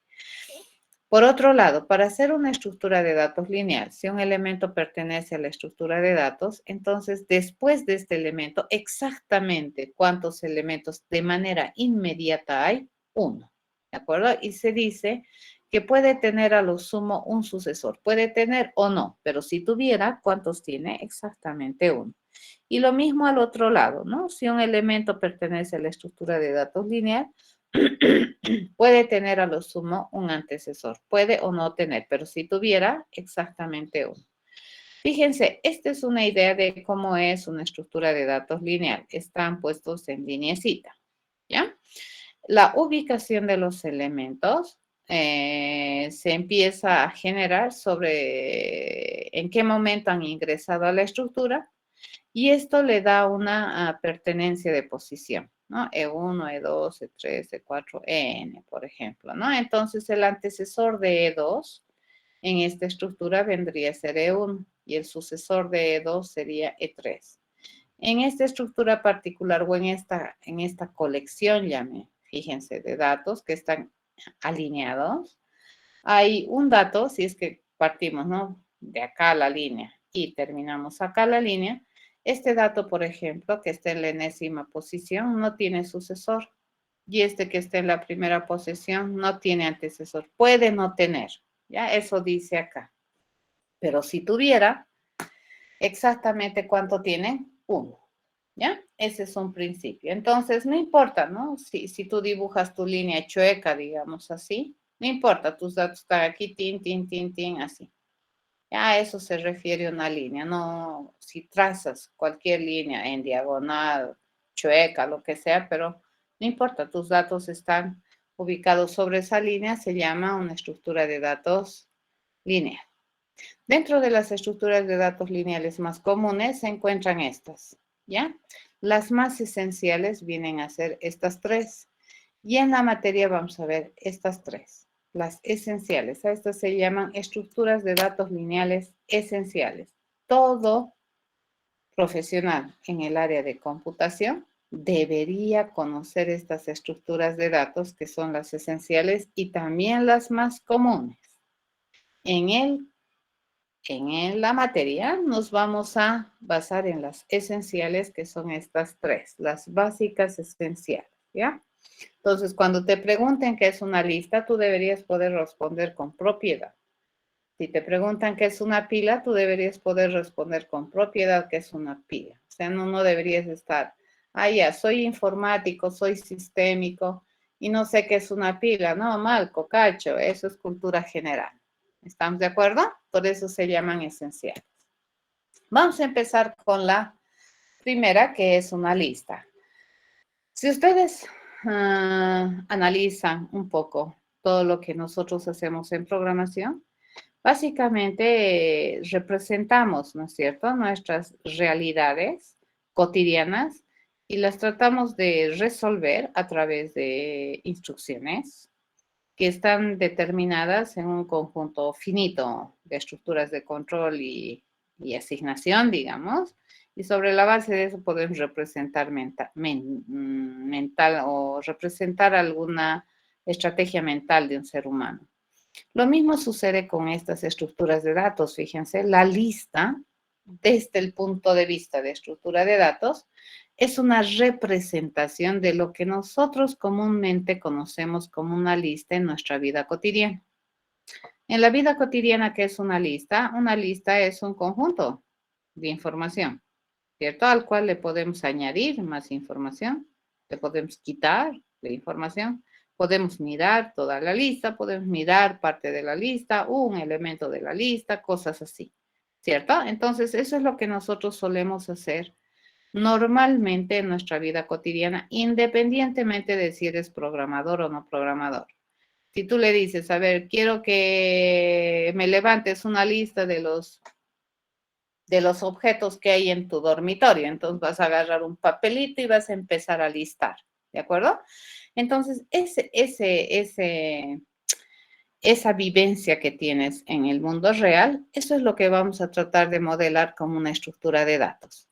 Por otro lado, para hacer una estructura de datos lineal, si un elemento pertenece a la estructura de datos, entonces después de este elemento, exactamente cuántos elementos de manera inmediata hay, 1, ¿de acuerdo? Y se dice que puede tener a lo sumo un sucesor, puede tener o no, pero si tuviera, ¿cuántos tiene? Exactamente 1. Y lo mismo al otro lado, ¿no? Si un elemento pertenece a la estructura de datos lineal, puede tener a lo sumo un antecesor, puede o no tener, pero si tuviera, exactamente uno. Fíjense, esta es una idea de cómo es una estructura de datos lineal. Están puestos en lineecita, ¿ya? La ubicación de los elementos se empieza a generar sobre en qué momento han ingresado a la estructura y esto le da una pertenencia de posición, ¿no? E1, E2, E3, E4, En, por ejemplo, ¿no? Entonces, el antecesor de E2 en esta estructura vendría a ser E1 y el sucesor de E2 sería E3. En esta estructura particular o en esta colección, fíjense, de datos que están alineados, hay un dato, si es que partimos, ¿no? De acá a la línea y terminamos acá la línea, este dato, por ejemplo, que está en la enésima posición, no tiene sucesor. Y este que está en la primera posición no tiene antecesor. Puede no tener, ¿ya? Eso dice acá. Pero si tuviera, exactamente cuánto tiene, 1, ¿ya? Ese es un principio. Entonces, no importa, ¿no? Si tú dibujas tu línea chueca, digamos así, no importa, tus datos están aquí, tin, tin, tin, tin, así. A eso se refiere una línea, no si trazas cualquier línea en diagonal, chueca, lo que sea, pero no importa, tus datos están ubicados sobre esa línea, se llama una estructura de datos lineal. Dentro de las estructuras de datos lineales más comunes se encuentran estas, ¿ya? Las más esenciales vienen a ser estas tres. Y en la materia vamos a ver estas tres, las esenciales. A estas se llaman estructuras de datos lineales esenciales. Todo profesional en el área de computación debería conocer estas estructuras de datos que son las esenciales y también las más comunes. En la materia nos vamos a basar en las esenciales, que son estas tres, las básicas esenciales, ¿ya? Entonces, cuando te pregunten qué es una lista, tú deberías poder responder con propiedad. Si te preguntan qué es una pila, tú deberías poder responder con propiedad qué es una pila. O sea, no deberías estar, ya, soy informático, soy sistémico y no sé qué es una pila. No, mal, cocacho, eso es cultura general. ¿Estamos de acuerdo? Por eso se llaman esenciales. Vamos a empezar con la primera, que es una lista. Si ustedes analizan un poco todo lo que nosotros hacemos en programación, básicamente representamos, ¿no es cierto?, nuestras realidades cotidianas y las tratamos de resolver a través de instrucciones que están determinadas en un conjunto finito de estructuras de control y asignación, digamos, y sobre la base de eso podemos representar mental o representar alguna estrategia mental de un ser humano. Lo mismo sucede con estas estructuras de datos. Fíjense, la lista, desde el punto de vista de estructura de datos, es una representación de lo que nosotros comúnmente conocemos como una lista en nuestra vida cotidiana. En la vida cotidiana, ¿qué es una lista? Una lista es un conjunto de información, ¿cierto? Al cual le podemos añadir más información, le podemos quitar la información, podemos mirar toda la lista, podemos mirar parte de la lista, un elemento de la lista, cosas así, ¿cierto? Entonces, eso es lo que nosotros solemos hacer normalmente en nuestra vida cotidiana, independientemente de si eres programador o no programador. Si tú le dices, a ver, quiero que me levantes una lista de los objetos que hay en tu dormitorio, entonces vas a agarrar un papelito y vas a empezar a listar, ¿de acuerdo? Entonces, esa vivencia que tienes en el mundo real, eso es lo que vamos a tratar de modelar como una estructura de datos.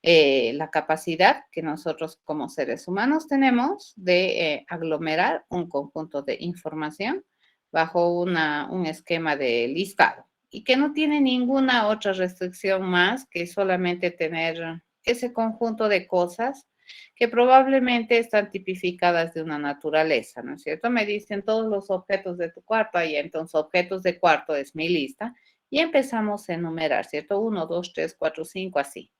La capacidad que nosotros como seres humanos tenemos de aglomerar un conjunto de información bajo un esquema de listado y que no tiene ninguna otra restricción más que solamente tener ese conjunto de cosas que probablemente están tipificadas de una naturaleza, ¿no es cierto? Me dicen todos los objetos de tu cuarto, y entonces objetos de cuarto es mi lista y empezamos a enumerar, ¿cierto? 1, 2, 3, 4, 5, así.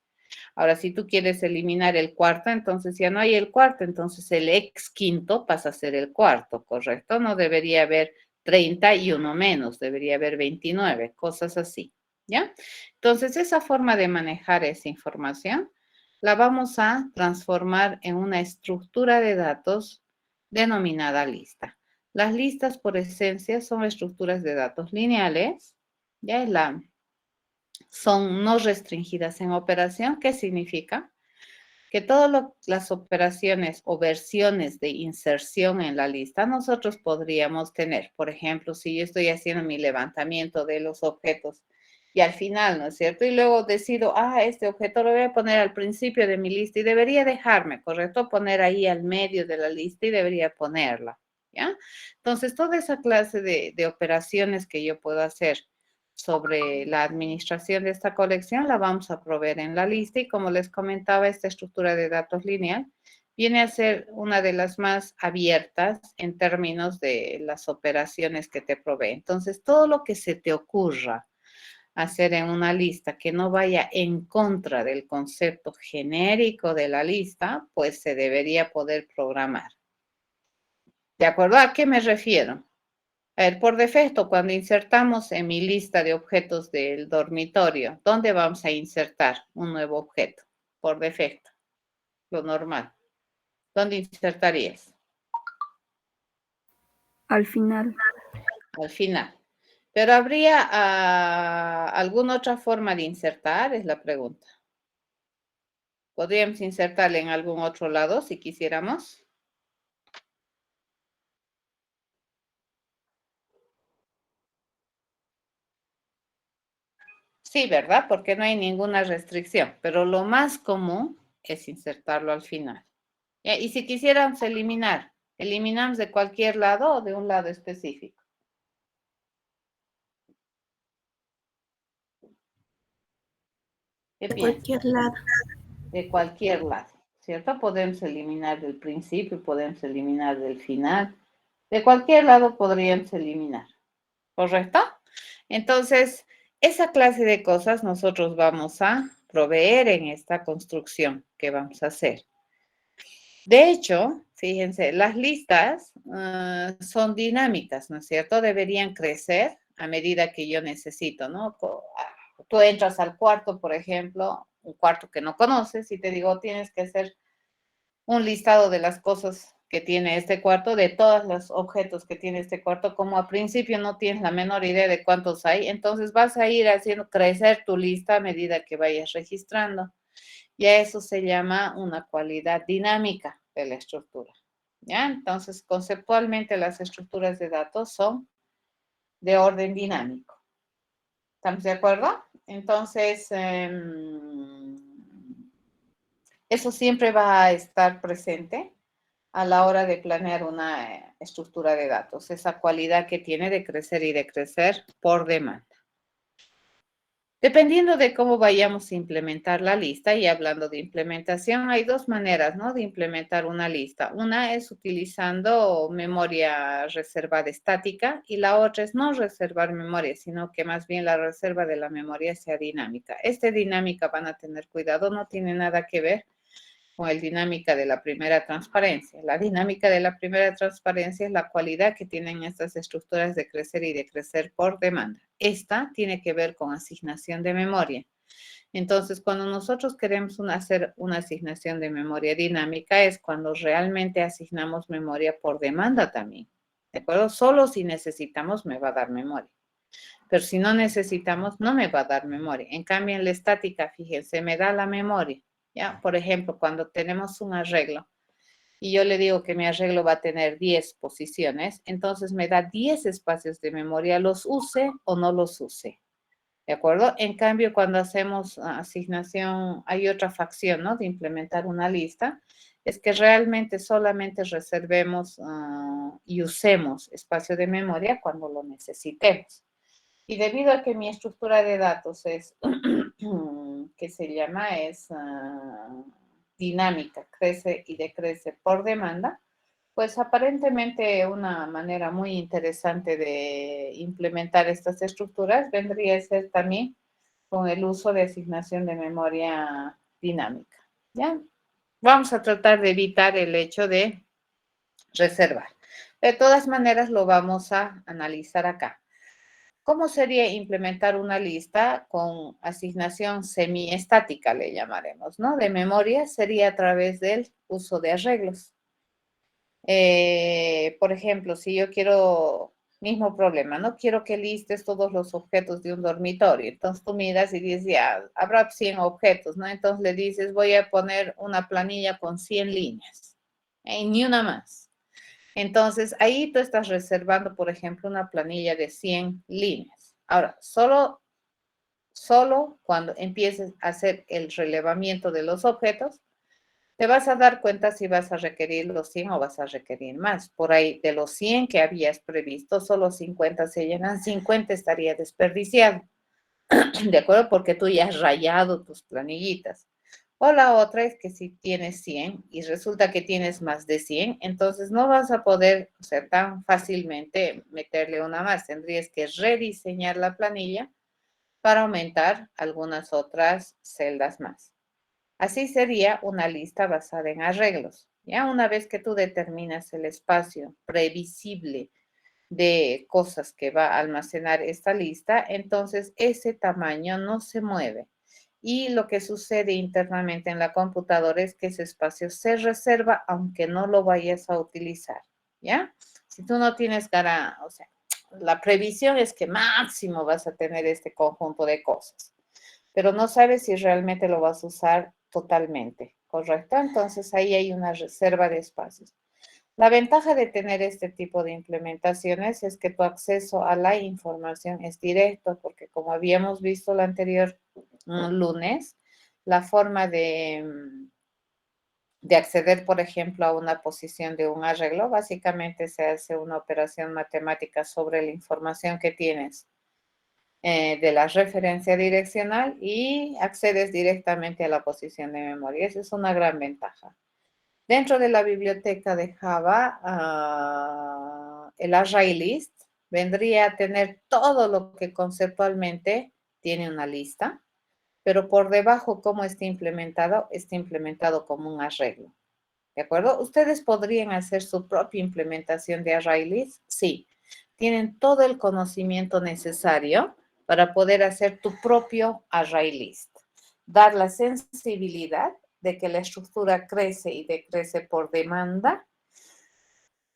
Ahora, si tú quieres eliminar el cuarto, entonces ya no hay el cuarto, entonces el ex quinto pasa a ser el cuarto, ¿correcto? No debería haber 30 y uno menos, debería haber 29, cosas así, ¿ya? Entonces, esa forma de manejar esa información la vamos a transformar en una estructura de datos denominada lista. Las listas, por esencia, son estructuras de datos lineales, ya es son no restringidas en operación. ¿Qué significa? Que todas las operaciones o versiones de inserción en la lista nosotros podríamos tener. Por ejemplo, si yo estoy haciendo mi levantamiento de los objetos y al final, ¿no es cierto? Y luego decido, este objeto lo voy a poner al principio de mi lista y debería dejarme, ¿correcto? Poner ahí al medio de la lista y debería ponerla, ¿ya? Entonces, toda esa clase de operaciones que yo puedo hacer sobre la administración de esta colección la vamos a proveer en la lista y como les comentaba, esta estructura de datos lineal viene a ser una de las más abiertas en términos de las operaciones que te provee. Entonces, todo lo que se te ocurra hacer en una lista que no vaya en contra del concepto genérico de la lista, pues se debería poder programar. ¿De acuerdo? ¿A qué me refiero? A ver, por defecto, cuando insertamos en mi lista de objetos del dormitorio, ¿dónde vamos a insertar un nuevo objeto? Por defecto, lo normal. ¿Dónde insertarías? Al final. Al final. Pero ¿habría alguna otra forma de insertar? Es la pregunta. ¿Podríamos insertarle en algún otro lado si quisiéramos? Sí, ¿verdad? Porque no hay ninguna restricción, pero lo más común es insertarlo al final. Y si quisiéramos eliminar, ¿eliminamos de cualquier lado o de un lado específico? ¿Qué De piensas? cualquier lado. De cualquier lado, ¿cierto? Podemos eliminar del principio, podemos eliminar del final. De cualquier lado podríamos eliminar, ¿correcto? Entonces, esa clase de cosas nosotros vamos a proveer en esta construcción que vamos a hacer. De hecho, fíjense, las listas son dinámicas, ¿no es cierto? Deberían crecer a medida que yo necesito, ¿no? Tú entras al cuarto, por ejemplo, un cuarto que no conoces y te digo, tienes que hacer un listado de las cosas que tiene este cuarto, de todos los objetos que tiene este cuarto, como al principio no tienes la menor idea de cuántos hay, entonces vas a ir haciendo crecer tu lista a medida que vayas registrando. Y a eso se llama una cualidad dinámica de la estructura. ¿Ya? Entonces, conceptualmente las estructuras de datos son de orden dinámico. ¿Estamos de acuerdo? Entonces, eso siempre va a estar presente a la hora de planear una estructura de datos, esa cualidad que tiene de crecer y de crecer por demanda. Dependiendo de cómo vayamos a implementar la lista, y hablando de implementación, hay dos maneras, ¿no?, de implementar una lista. Una es utilizando memoria reservada estática y la otra es no reservar memoria, sino que más bien la reserva de la memoria sea dinámica. Esta dinámica van a tener cuidado, no tiene nada que ver con el dinámica de la primera transparencia. La dinámica de la primera transparencia es la cualidad que tienen estas estructuras de crecer y de crecer por demanda. Esta tiene que ver con asignación de memoria. Entonces, cuando nosotros queremos hacer una asignación de memoria dinámica es cuando realmente asignamos memoria por demanda también. ¿De acuerdo? Solo si necesitamos me va a dar memoria. Pero si no necesitamos, no me va a dar memoria. En cambio, en la estática, fíjense, me da la memoria. ¿Ya? Por ejemplo, cuando tenemos un arreglo y yo le digo que mi arreglo va a tener 10 posiciones, entonces me da 10 espacios de memoria, los use o no los use. ¿De acuerdo? En cambio, cuando hacemos asignación, hay otra facción, ¿no?, de implementar una lista, es que realmente solamente reservemos y usemos espacio de memoria cuando lo necesitemos. Y debido a que mi estructura de datos es, que se llama, es dinámica, crece y decrece por demanda, pues aparentemente una manera muy interesante de implementar estas estructuras vendría a ser también con el uso de asignación de memoria dinámica. ¿Ya? Vamos a tratar de evitar el hecho de reservar. De todas maneras, lo vamos a analizar acá. ¿Cómo sería implementar una lista con asignación semiestática, le llamaremos, ¿no? De memoria sería a través del uso de arreglos. Por ejemplo, si yo quiero, mismo problema, no quiero que listes todos los objetos de un dormitorio. Entonces tú miras y dices, ya, habrá 100 objetos, ¿no? Entonces le dices, voy a poner una planilla con 100 líneas, ni una más. Entonces, ahí tú estás reservando, por ejemplo, una planilla de 100 líneas. Ahora, solo cuando empieces a hacer el relevamiento de los objetos, te vas a dar cuenta si vas a requerir los 100 o vas a requerir más. Por ahí, de los 100 que habías previsto, solo 50 se llenan, 50 estaría desperdiciado. ¿De acuerdo? Porque tú ya has rayado tus planillitas. O la otra es que si tienes 100 y resulta que tienes más de 100, entonces no vas a poder, o sea, tan fácilmente meterle una más. Tendrías que rediseñar la planilla para aumentar algunas otras celdas más. Así sería una lista basada en arreglos. Ya una vez que tú determinas el espacio previsible de cosas que va a almacenar esta lista, entonces ese tamaño no se mueve. Y lo que sucede internamente en la computadora es que ese espacio se reserva aunque no lo vayas a utilizar, ¿ya? Si tú no tienes o sea, la previsión es que máximo vas a tener este conjunto de cosas, pero no sabes si realmente lo vas a usar totalmente, ¿correcto? Entonces ahí hay una reserva de espacios. La ventaja de tener este tipo de implementaciones es que tu acceso a la información es directo, porque como habíamos visto el anterior lunes, la forma de acceder, por ejemplo, a una posición de un arreglo, básicamente se hace una operación matemática sobre la información que tienes de la referencia direccional y accedes directamente a la posición de memoria. Esa es una gran ventaja. Dentro de la biblioteca de Java, el array list vendría a tener todo lo que conceptualmente tiene una lista, pero por debajo, ¿cómo está implementado? Está implementado como un arreglo. ¿De acuerdo? ¿Ustedes podrían hacer su propia implementación de array list? Sí. Tienen todo el conocimiento necesario para poder hacer tu propio array list. Dar la sensibilidad de que la estructura crece y decrece por demanda,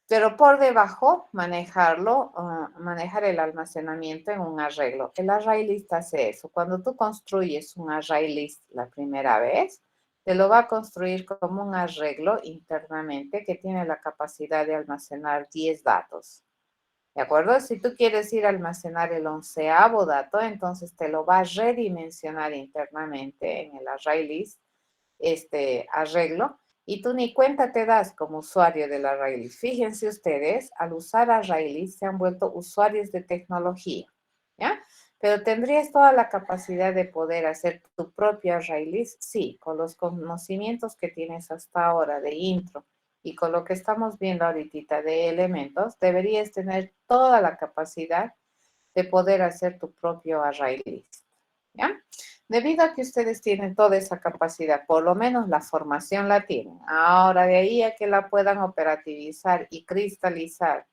pero por debajo manejarlo, manejar el almacenamiento en un arreglo. El array list hace eso. Cuando tú construyes un array list la primera vez, te lo va a construir como un arreglo internamente que tiene la capacidad de almacenar 10 datos. ¿De acuerdo? Si tú quieres ir a almacenar el 11º dato, entonces te lo va a redimensionar internamente en el array list, este arreglo, y tú ni cuenta te das como usuario del array list. Fíjense ustedes, al usar array list se han vuelto usuarios de tecnología, ¿ya? Pero ¿tendrías toda la capacidad de poder hacer tu propio array list? Sí, con los conocimientos que tienes hasta ahora de intro y con lo que estamos viendo ahorita de elementos, deberías tener toda la capacidad de poder hacer tu propio array list, ¿ya? Debido a que ustedes tienen toda esa capacidad, por lo menos la formación la tienen. Ahora, de ahí a que la puedan operativizar y cristalizar,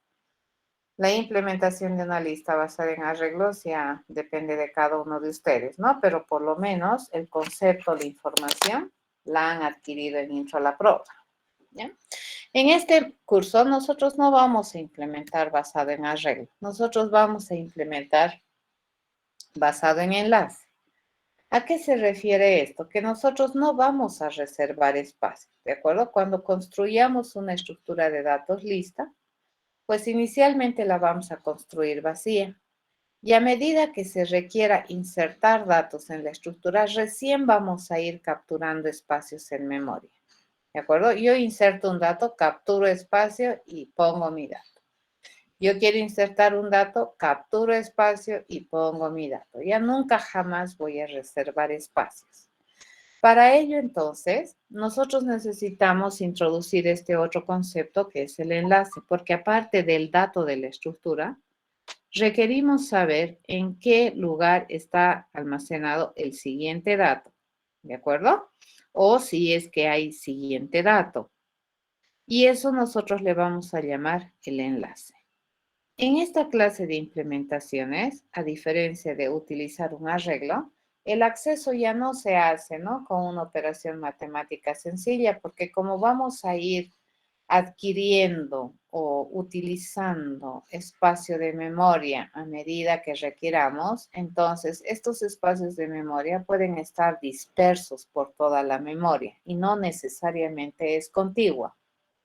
la implementación de una lista basada en arreglos ya depende de cada uno de ustedes, ¿no? Pero por lo menos el concepto, la información, la han adquirido en Intro a la Prueba, ¿ya? En este curso nosotros no vamos a implementar basado en arreglo. Nosotros vamos a implementar basado en enlace. ¿A qué se refiere esto? Que nosotros no vamos a reservar espacio, ¿de acuerdo? Cuando construyamos una estructura de datos lista, pues inicialmente la vamos a construir vacía. Y a medida que se requiera insertar datos en la estructura, recién vamos a ir capturando espacios en memoria. ¿De acuerdo? Yo inserto un dato, capturo espacio y pongo mi dato. Yo quiero insertar un dato, capturo espacio y pongo mi dato. Ya nunca jamás voy a reservar espacios. Para ello, entonces, nosotros necesitamos introducir este otro concepto que es el enlace, porque aparte del dato de la estructura, requerimos saber en qué lugar está almacenado el siguiente dato, ¿de acuerdo? O si es que hay siguiente dato. Y eso nosotros le vamos a llamar el enlace. En esta clase de implementaciones, a diferencia de utilizar un arreglo, el acceso ya no se hace, ¿no? Con una operación matemática sencilla, porque como vamos a ir adquiriendo o utilizando espacio de memoria a medida que requiramos, entonces estos espacios de memoria pueden estar dispersos por toda la memoria y no necesariamente es contigua,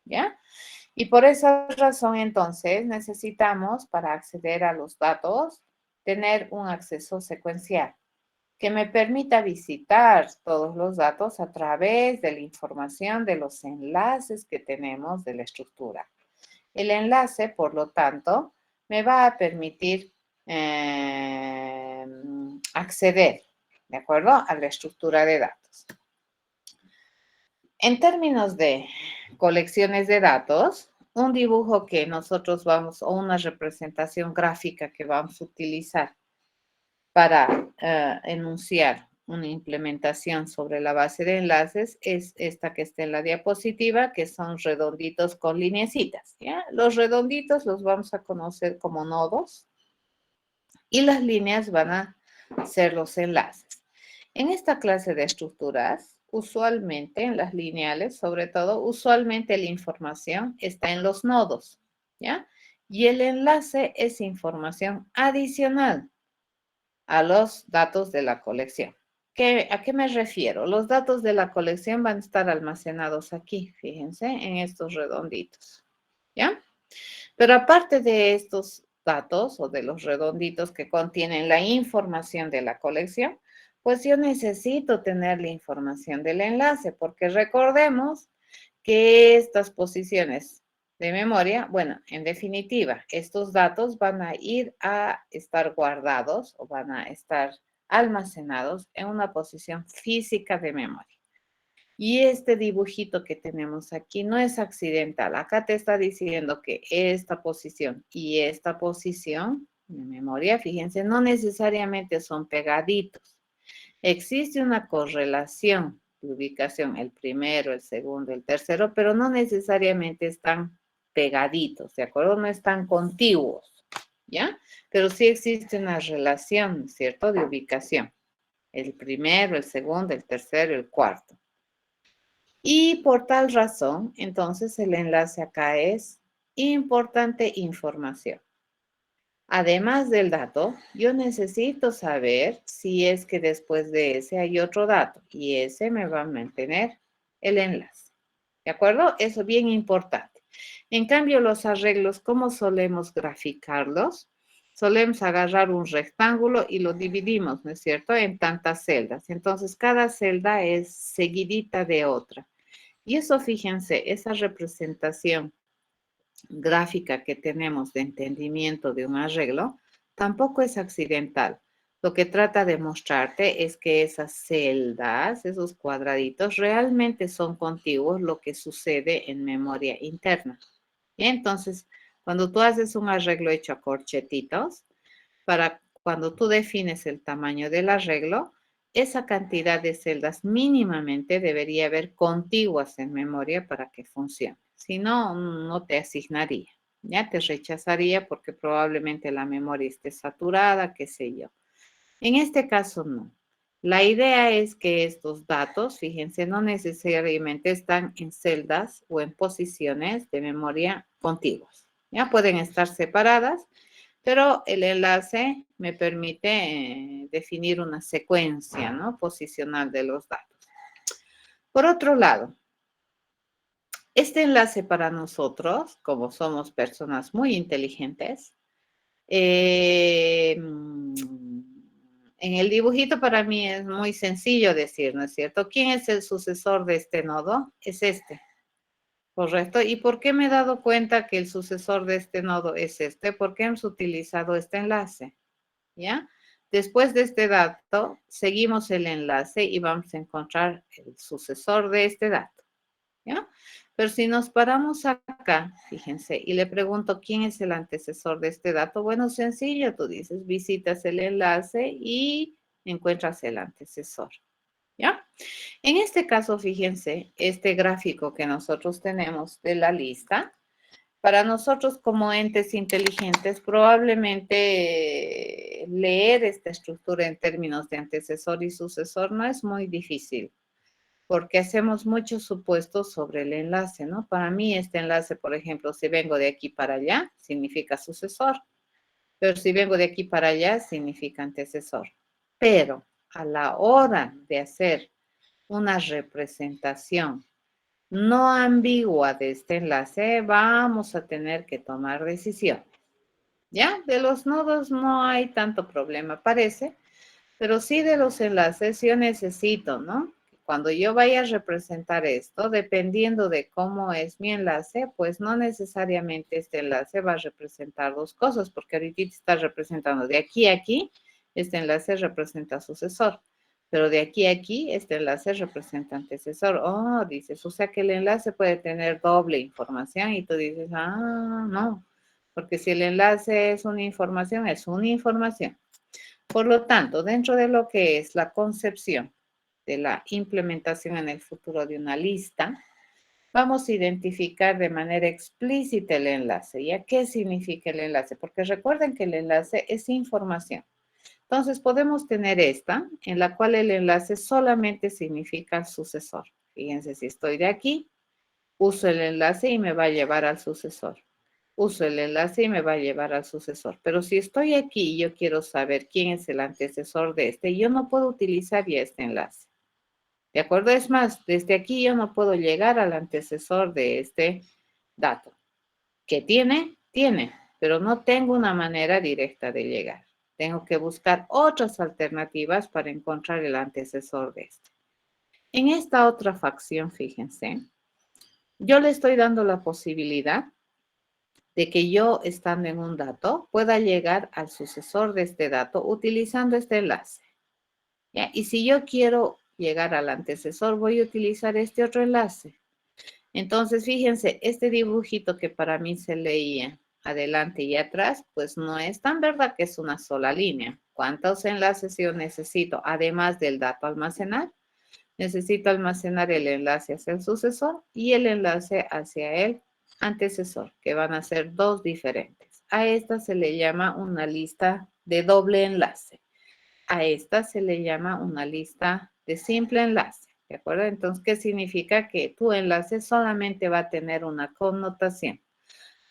¿ya? Y por esa razón, entonces, necesitamos, para acceder a los datos, tener un acceso secuencial que me permita visitar todos los datos a través de la información de los enlaces que tenemos de la estructura. El enlace, por lo tanto, me va a permitir acceder, ¿de acuerdo?, a la estructura de datos. En términos de colecciones de datos, un dibujo que nosotros vamos, o una representación gráfica que vamos a utilizar para enunciar una implementación sobre la base de enlaces es esta que está en la diapositiva, que son redonditos con lineecitas, ¿ya? Los redonditos los vamos a conocer como nodos y las líneas van a ser los enlaces. En esta clase de estructuras, usualmente en las lineales, sobre todo, usualmente la información está en los nodos, ¿ya? Y el enlace es información adicional a los datos de la colección. ¿A qué me refiero? Los datos de la colección van a estar almacenados aquí, fíjense, en estos redonditos, ¿ya? Pero aparte de estos datos o de los redonditos que contienen la información de la colección, pues yo necesito tener la información del enlace, porque recordemos que estas posiciones de memoria, bueno, en definitiva, estos datos van a ir a estar guardados o van a estar almacenados en una posición física de memoria. Y este dibujito que tenemos aquí no es accidental. Acá te está diciendo que esta posición y esta posición de memoria, fíjense, no necesariamente son pegaditos. Existe una correlación de ubicación, el primero, el segundo, el tercero, pero no necesariamente están pegaditos, ¿de acuerdo? No están contiguos, ¿ya? Pero sí existe una relación, ¿cierto?, de ubicación. El primero, el segundo, el tercero, el cuarto. Y por tal razón, entonces el enlace acá es importante información. Además del dato, yo necesito saber si es que después de ese hay otro dato y ese me va a mantener el enlace. ¿De acuerdo? Eso es bien importante. En cambio, los arreglos, ¿cómo solemos graficarlos? Solemos agarrar un rectángulo y lo dividimos, ¿no es cierto?, en tantas celdas. Entonces, cada celda es seguidita de otra. Y eso, fíjense, esa representación gráfica que tenemos de entendimiento de un arreglo tampoco es accidental. Lo que trata de mostrarte es que esas celdas, esos cuadraditos, realmente son contiguos lo que sucede en memoria interna. Y entonces, cuando tú haces un arreglo hecho a corchetitos, para cuando tú defines el tamaño del arreglo, esa cantidad de celdas mínimamente debería haber contiguas en memoria para que funcione. Si no, no te asignaría. Ya te rechazaría porque probablemente la memoria esté saturada, qué sé yo. En este caso, no. La idea es que estos datos, fíjense, no necesariamente están en celdas o en posiciones de memoria contiguas. Ya pueden estar separadas, pero el enlace me permite definir una secuencia, ¿no?, posicional de los datos. Por otro lado, este enlace para nosotros, como somos personas muy inteligentes, en el dibujito para mí es muy sencillo decir, ¿no es cierto? ¿Quién es el sucesor de este nodo? Es este, ¿correcto? ¿Y por qué me he dado cuenta que el sucesor de este nodo es este? Porque hemos utilizado este enlace, ¿ya? Después de este dato, seguimos el enlace y vamos a encontrar el sucesor de este dato, ¿ya? Pero si nos paramos acá, fíjense, y le pregunto quién es el antecesor de este dato, bueno, sencillo, tú dices, visitas el enlace y encuentras el antecesor, ¿ya? En este caso, fíjense, este gráfico que nosotros tenemos de la lista, para nosotros como entes inteligentes, probablemente leer esta estructura en términos de antecesor y sucesor no es muy difícil, porque hacemos muchos supuestos sobre el enlace, ¿no? Para mí este enlace, por ejemplo, si vengo de aquí para allá, significa sucesor, pero si vengo de aquí para allá, significa antecesor. Pero a la hora de hacer una representación no ambigua de este enlace, vamos a tener que tomar decisiones. ¿Ya? De los nodos no hay tanto problema, parece, pero sí de los enlaces yo necesito, ¿no? Cuando yo vaya a representar esto, dependiendo de cómo es mi enlace, pues no necesariamente este enlace va a representar dos cosas, porque ahorita está representando de aquí a aquí, este enlace representa sucesor, pero de aquí a aquí, este enlace representa antecesor. Oh, dices, o sea que el enlace puede tener doble información y tú dices, ah, no, porque si el enlace es una información, es una información. Por lo tanto, dentro de lo que es la concepción de la implementación en el futuro de una lista, vamos a identificar de manera explícita el enlace. ¿Ya qué significa el enlace? Porque recuerden que el enlace es información. Entonces, podemos tener esta, en la cual el enlace solamente significa sucesor. Fíjense, si estoy de aquí, uso el enlace y me va a llevar al sucesor. Uso el enlace y me va a llevar al sucesor. Pero si estoy aquí y yo quiero saber quién es el antecesor de este, yo no puedo utilizar ya este enlace. ¿De acuerdo? Es más, desde aquí yo no puedo llegar al antecesor de este dato. ¿Qué tiene? Tiene, pero no tengo una manera directa de llegar. Tengo que buscar otras alternativas para encontrar el antecesor de este. En esta otra facción, fíjense, yo le estoy dando la posibilidad de que yo, estando en un dato, pueda llegar al sucesor de este dato utilizando este enlace. ¿Ya? Y si yo quiero llegar al antecesor, voy a utilizar este otro enlace. Entonces, fíjense, este dibujito que para mí se leía adelante y atrás, pues no es tan verdad que es una sola línea. ¿Cuántos enlaces yo necesito? Además del dato almacenar, necesito almacenar el enlace hacia el sucesor y el enlace hacia el antecesor, que van a ser dos diferentes. A esta se le llama una lista de doble enlace. A esta se le llama una lista de simple enlace. ¿De acuerdo? Entonces, ¿qué significa? Que tu enlace solamente va a tener una connotación.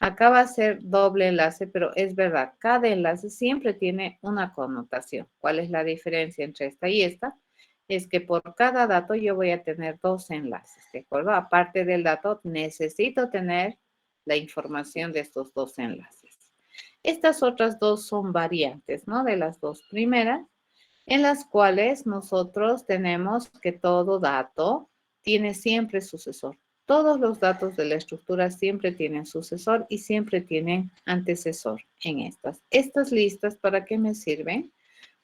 Acá va a ser doble enlace, pero es verdad, cada enlace siempre tiene una connotación. ¿Cuál es la diferencia entre esta y esta? Es que por cada dato yo voy a tener dos enlaces, ¿de acuerdo? Aparte del dato, necesito tener la información de estos dos enlaces. Estas otras dos son variantes, ¿no? De las dos primeras, en las cuales nosotros tenemos que todo dato tiene siempre sucesor. Todos los datos de la estructura siempre tienen sucesor y siempre tienen antecesor en estas. Estas listas, ¿para qué me sirven?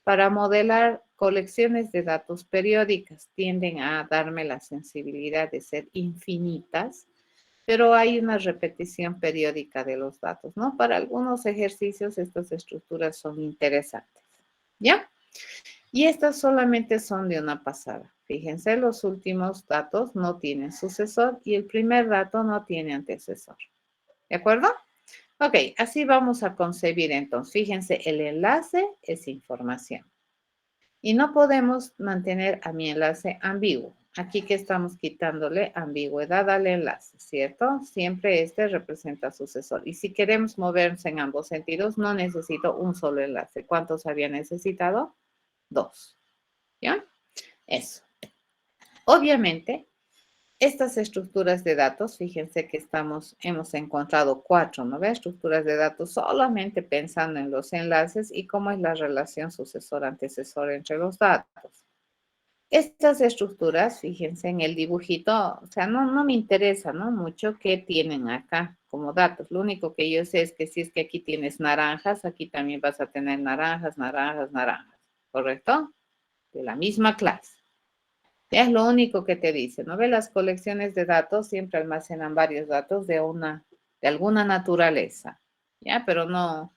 Para modelar colecciones de datos periódicas. Tienden a darme la sensibilidad de ser infinitas, pero hay una repetición periódica de los datos, ¿no? Para algunos ejercicios estas estructuras son interesantes, ¿ya? Y estas solamente son de una pasada. Fíjense, los últimos datos no tienen sucesor y el primer dato no tiene antecesor. ¿De acuerdo? Ok, así vamos a concebir entonces. Fíjense, el enlace es información. Y no podemos mantener a mi enlace ambiguo. Aquí que estamos quitándole ambigüedad al enlace, ¿cierto? Siempre este representa sucesor. Y si queremos movernos en ambos sentidos, no necesito un solo enlace. ¿Cuántos había necesitado? Dos. ¿Ya? Eso. Obviamente, estas estructuras de datos, fíjense que hemos encontrado cuatro, ¿no ve? Estructuras de datos solamente pensando en los enlaces y cómo es la relación sucesor-antecesor entre los datos. Estas estructuras, fíjense en el dibujito, o sea, no me interesa, ¿no? Mucho qué tienen acá como datos. Lo único que yo sé es que si es que aquí tienes naranjas, aquí también vas a tener naranjas, naranjas, naranjas, ¿correcto? De la misma clase. Es lo único que te dice, ¿no ve? Las colecciones de datos siempre almacenan varios datos de alguna naturaleza, ¿ya? Pero no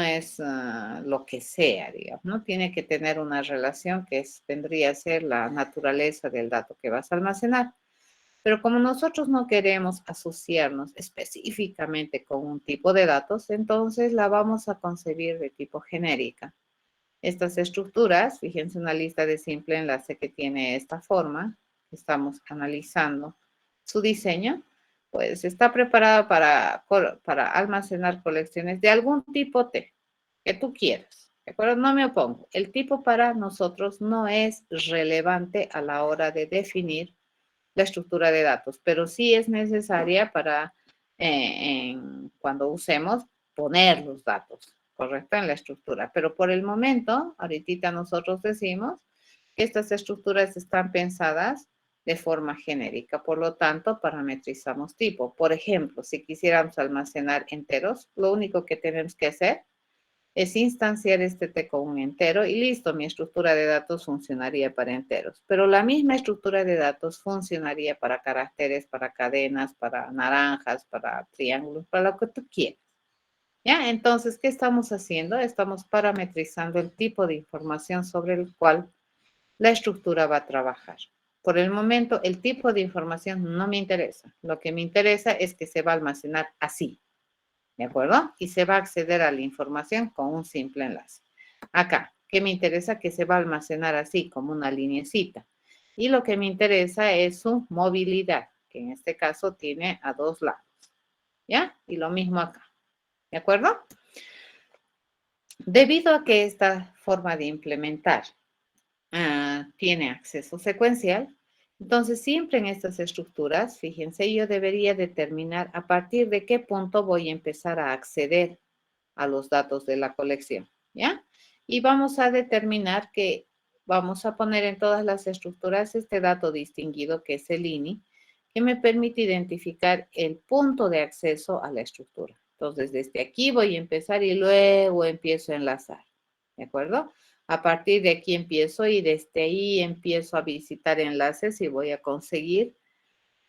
es lo que sea, digamos, ¿no? Tiene que tener una relación que vendría a ser la naturaleza del dato que vas a almacenar. Pero como nosotros no queremos asociarnos específicamente con un tipo de datos, entonces la vamos a concebir de tipo genérica. Estas estructuras, fíjense una lista de simple enlace que tiene esta forma, estamos analizando su diseño, pues está preparada para almacenar colecciones de algún tipo T que tú quieras. ¿De acuerdo? No me opongo. El tipo para nosotros no es relevante a la hora de definir la estructura de datos, pero sí es necesaria para cuando usemos poner los datos, ¿correcto? En la estructura. Pero por el momento, ahorita nosotros decimos que estas estructuras están pensadas de forma genérica, por lo tanto, parametrizamos tipo. Por ejemplo, si quisiéramos almacenar enteros, lo único que tenemos que hacer es instanciar este T con un entero y listo, mi estructura de datos funcionaría para enteros. Pero la misma estructura de datos funcionaría para caracteres, para cadenas, para naranjas, para triángulos, para lo que tú quieras. ¿Ya? Entonces, ¿qué estamos haciendo? Estamos parametrizando el tipo de información sobre el cual la estructura va a trabajar. Por el momento, el tipo de información no me interesa. Lo que me interesa es que se va a almacenar así, ¿de acuerdo? Y se va a acceder a la información con un simple enlace. Acá, ¿qué me interesa? Que se va a almacenar así, como una lineecita. Y lo que me interesa es su movilidad, que en este caso tiene a dos lados, ¿ya? Y lo mismo acá, ¿de acuerdo? Debido a que esta forma de implementar tiene acceso secuencial, entonces siempre en estas estructuras, fíjense, yo debería determinar a partir de qué punto voy a empezar a acceder a los datos de la colección, ¿ya? Y vamos a determinar que vamos a poner en todas las estructuras este dato distinguido que es el INI, que me permite identificar el punto de acceso a la estructura. Entonces, desde aquí voy a empezar y luego empiezo a enlazar, ¿de acuerdo? A partir de aquí empiezo y desde ahí empiezo a visitar enlaces y voy a conseguir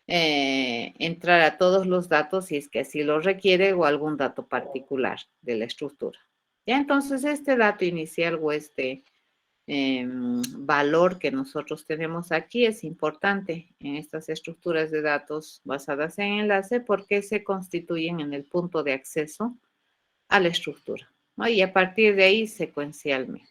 entrar a todos los datos si es que así lo requiere o algún dato particular de la estructura. Ya entonces este dato inicial o este valor que nosotros tenemos aquí es importante en estas estructuras de datos basadas en enlace porque se constituyen en el punto de acceso a la estructura, ¿no? Y a partir de ahí secuencialmente.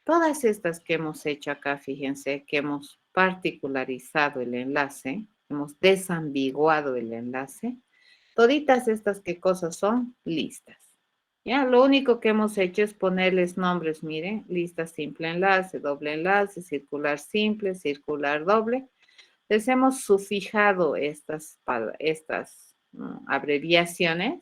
Todas estas que hemos hecho acá, fíjense que hemos particularizado el enlace, hemos desambiguado el enlace. Toditas estas qué cosas son listas. Ya, lo único que hemos hecho es ponerles nombres, miren, lista simple enlace, doble enlace, circular simple, circular doble. Les hemos sufijado estas abreviaciones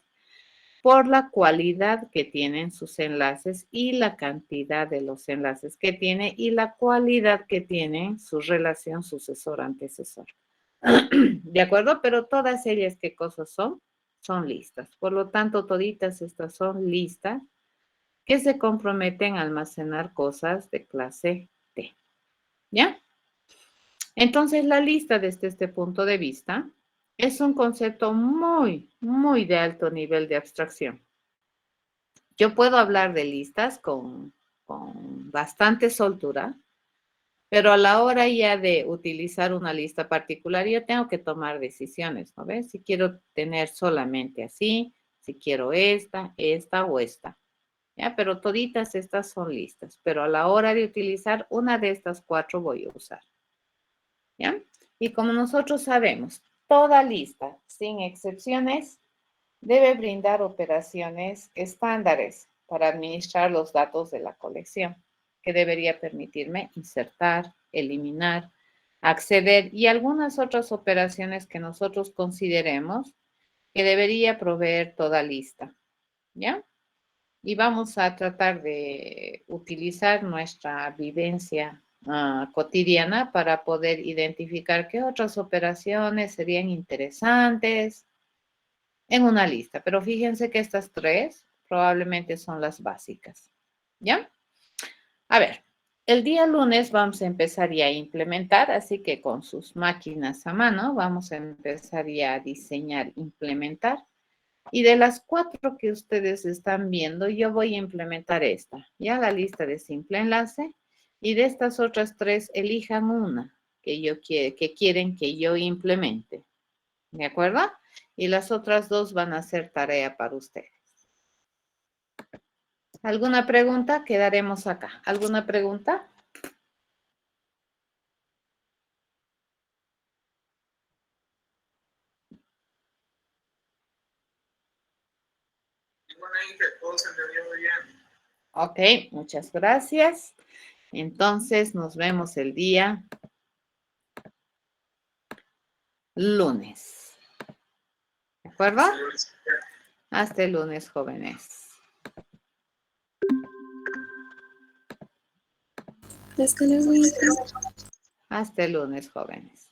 por la cualidad que tienen sus enlaces y la cantidad de los enlaces que tiene y la cualidad que tiene su relación sucesor-antecesor. ¿De acuerdo? Pero todas ellas, ¿qué cosas son? Son listas. Por lo tanto, toditas estas son listas que se comprometen a almacenar cosas de clase T. ¿Ya? Entonces, la lista desde este punto de vista es un concepto muy, muy de alto nivel de abstracción. Yo puedo hablar de listas con bastante soltura, pero a la hora ya de utilizar una lista particular, yo tengo que tomar decisiones, ¿no ves? Si quiero tener solamente así, si quiero esta, esta o esta, ¿ya? Pero toditas estas son listas, pero a la hora de utilizar una de estas cuatro voy a usar, ¿ya? Y como nosotros sabemos, toda lista, sin excepciones, debe brindar operaciones estándares para administrar los datos de la colección, que debería permitirme insertar, eliminar, acceder y algunas otras operaciones que nosotros consideremos que debería proveer toda lista, ¿ya? Y vamos a tratar de utilizar nuestra vivencia cotidiana para poder identificar qué otras operaciones serían interesantes en una lista, pero fíjense que estas tres probablemente son las básicas, ¿ya? A ver, el día lunes vamos a empezar ya a implementar, así que con sus máquinas a mano vamos a empezar ya a diseñar, implementar. Y de las cuatro que ustedes están viendo, yo voy a implementar esta, ya la lista de simple enlace, y de estas otras tres elijan una que quieren que yo implemente. ¿De acuerdo? Y las otras dos van a ser tarea para ustedes. ¿Alguna pregunta? Quedaremos acá. ¿Alguna pregunta? Ok, muchas gracias. Entonces, nos vemos el día lunes. ¿De acuerdo? Hasta el lunes, jóvenes. Hasta luego. Hasta el lunes, jóvenes.